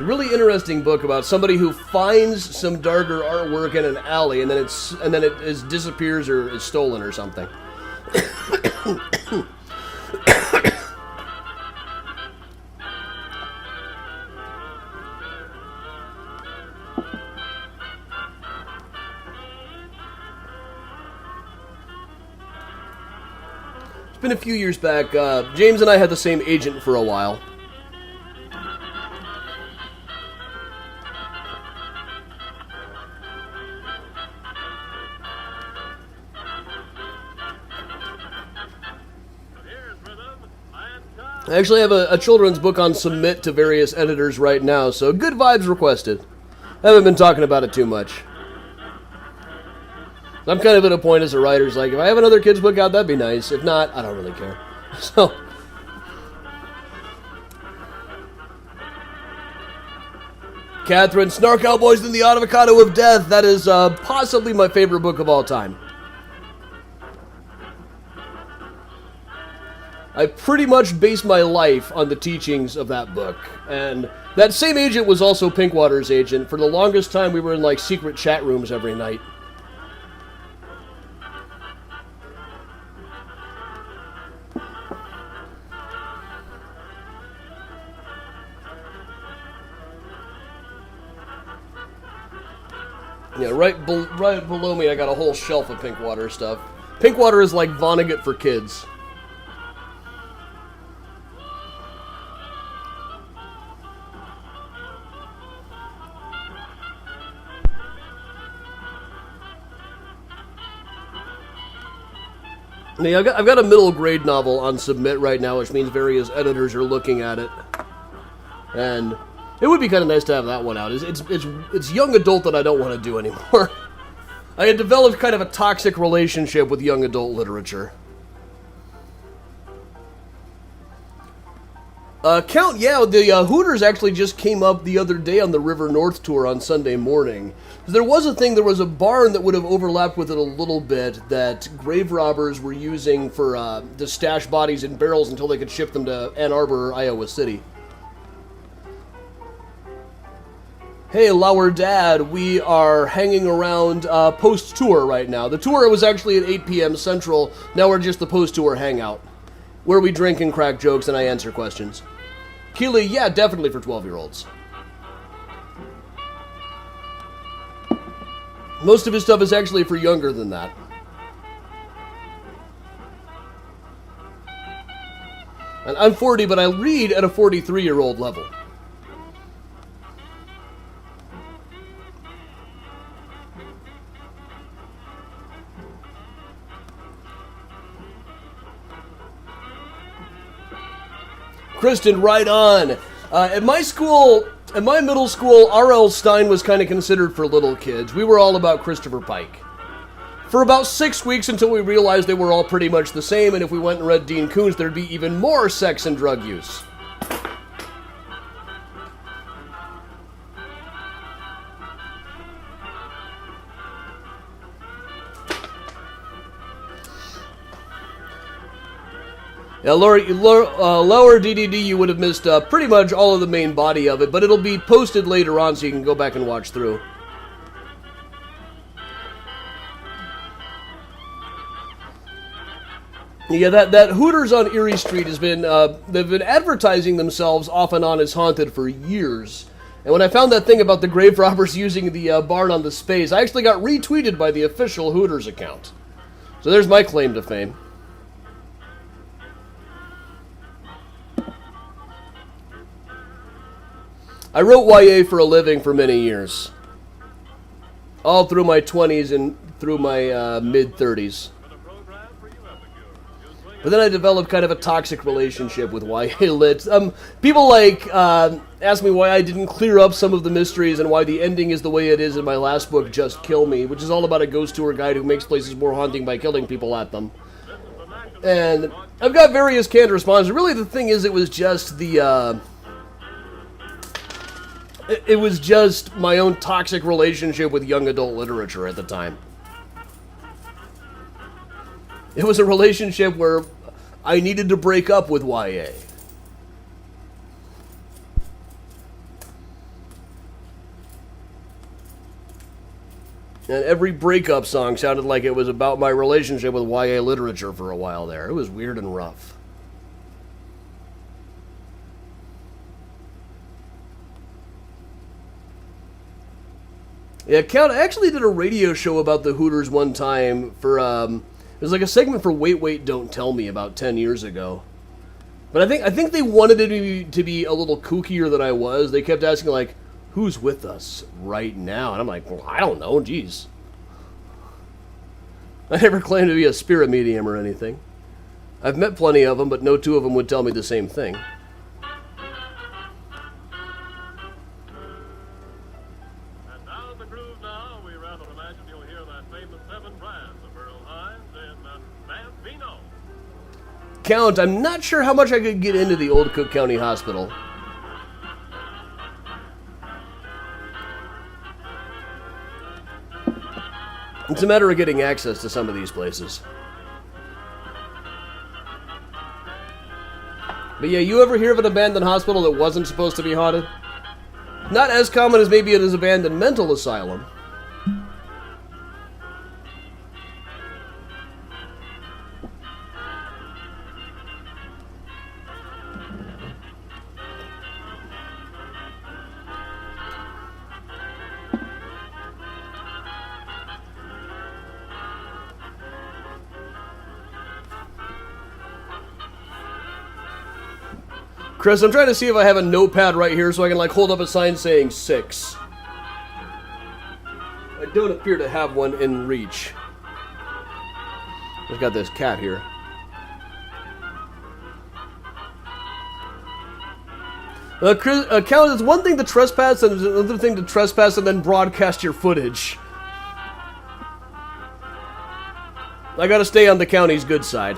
a really interesting book about somebody who finds some darker artwork in an alley, and then it disappears or is stolen or something. It's been a few years back. James and I had the same agent for a while. I actually have a children's book on submit to various editors right now, so good vibes requested. I haven't been talking about it too much. I'm kind of at a point as a writer, it's like, if I have another kid's book out, that'd be nice. If not, I don't really care. So, Catherine, Snark Cowboys and the Avocado of Death. That is possibly my favorite book of all time. I pretty much based my life on the teachings of that book. And that same agent was also Pinkwater's agent. For the longest time, we were in, like, secret chat rooms every night. Yeah, right below me, I got a whole shelf of Pinkwater stuff. Pinkwater is like Vonnegut for kids. Yeah, I've got a middle grade novel on submit right now, which means various editors are looking at it. And it would be kind of nice to have that one out. It's young adult that I don't want to do anymore. I had developed kind of a toxic relationship with young adult literature. The Hooters actually just came up the other day on the River North tour on Sunday morning. There was a barn that would have overlapped with it a little bit that grave robbers were using for to stash bodies in barrels until they could ship them to Ann Arbor or Iowa City. Hey, Lauer Dad, we are hanging around post-tour right now. The tour was actually at 8 p.m. Central. Now we're just the post-tour hangout, where we drink and crack jokes and I answer questions. Keely, yeah, definitely for 12-year-olds. Most of his stuff is actually for younger than that. And I'm 40, but I read at a 43-year-old level. Kristen, right on. At my middle school, R.L. Stine was kind of considered for little kids. We were all about Christopher Pike. For about 6 weeks until we realized they were all pretty much the same, and if we went and read Dean Koontz, there'd be even more sex and drug use. Yeah, lower DDD, you would have missed pretty much all of the main body of it, but it'll be posted later on so you can go back and watch through. Yeah, that Hooters on Erie Street has been, they've been advertising themselves off and on as haunted for years. And when I found that thing about the grave robbers using the barn on the space, I actually got retweeted by the official Hooters account. So there's my claim to fame. I wrote YA for a living for many years. All through my 20s and through my mid-30s. But then I developed kind of a toxic relationship with YA Lit. People ask me why I didn't clear up some of the mysteries and why the ending is the way it is in my last book, Just Kill Me, which is all about a ghost tour guide who makes places more haunting by killing people at them. And I've got various canned responses. Really, the thing is, it was just it was just my own toxic relationship with young adult literature at the time. It was a relationship where I needed to break up with YA. And every breakup song sounded like it was about my relationship with YA literature for a while there. It was weird and rough. Yeah, Count, I actually did a radio show about the Hooters one time for, it was like a segment for Wait, Wait, Don't Tell Me about 10 years ago. But I think they wanted it to be a little kookier than I was. They kept asking, like, who's with us right now? And I'm like, well, I don't know, jeez. I never claimed to be a spirit medium or anything. I've met plenty of them, but no two of them would tell me the same thing. Count, I'm not sure how much I could get into the old Cook County Hospital. It's a matter of getting access to some of these places. But yeah, you ever hear of an abandoned hospital that wasn't supposed to be haunted? Not as common as maybe it is abandoned mental asylum. Chris, I'm trying to see if I have a notepad right here so I can, like, hold up a sign saying 6. I don't appear to have one in reach. I've got this cat here. Count, it's one thing to trespass and it's another thing to trespass and then broadcast your footage. I gotta stay on the county's good side.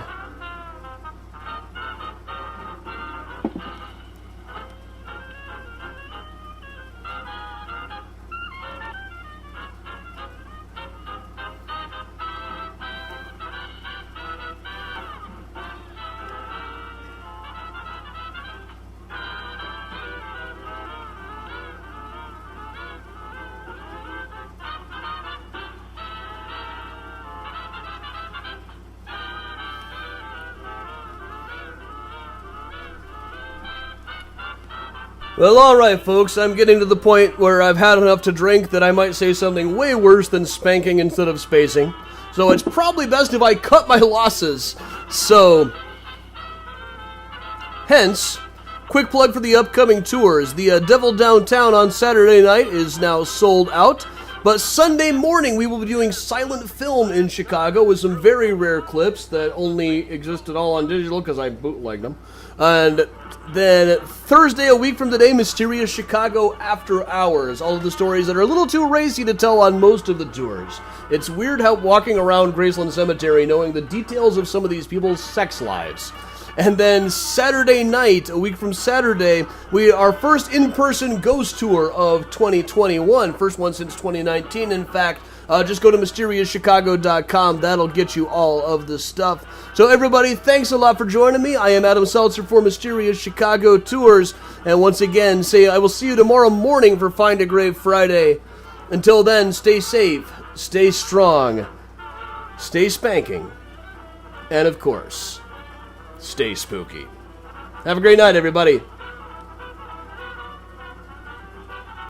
Well, alright folks, I'm getting to the point where I've had enough to drink that I might say something way worse than spanking instead of spacing. So it's probably best if I cut my losses. So, hence, quick plug for the upcoming tours. The Devil Downtown on Saturday night is now sold out. But Sunday morning we will be doing silent film in Chicago with some very rare clips that only exist at all on digital because I bootlegged them. And then Thursday, a week from today, Mysterious Chicago After Hours. All of the stories that are a little too racy to tell on most of the tours. It's weird how walking around Graceland Cemetery knowing the details of some of these people's sex lives. And then Saturday night, a week from Saturday, our first in-person ghost tour of 2021. First one since 2019, in fact. Just go to MysteriousChicago.com. That'll get you all of the stuff. So everybody, thanks a lot for joining me. I am Adam Seltzer for Mysterious Chicago Tours. And once again, I will see you tomorrow morning for Find a Grave Friday. Until then, stay safe, stay strong, stay spanking, and of course, stay spooky. Have a great night, everybody.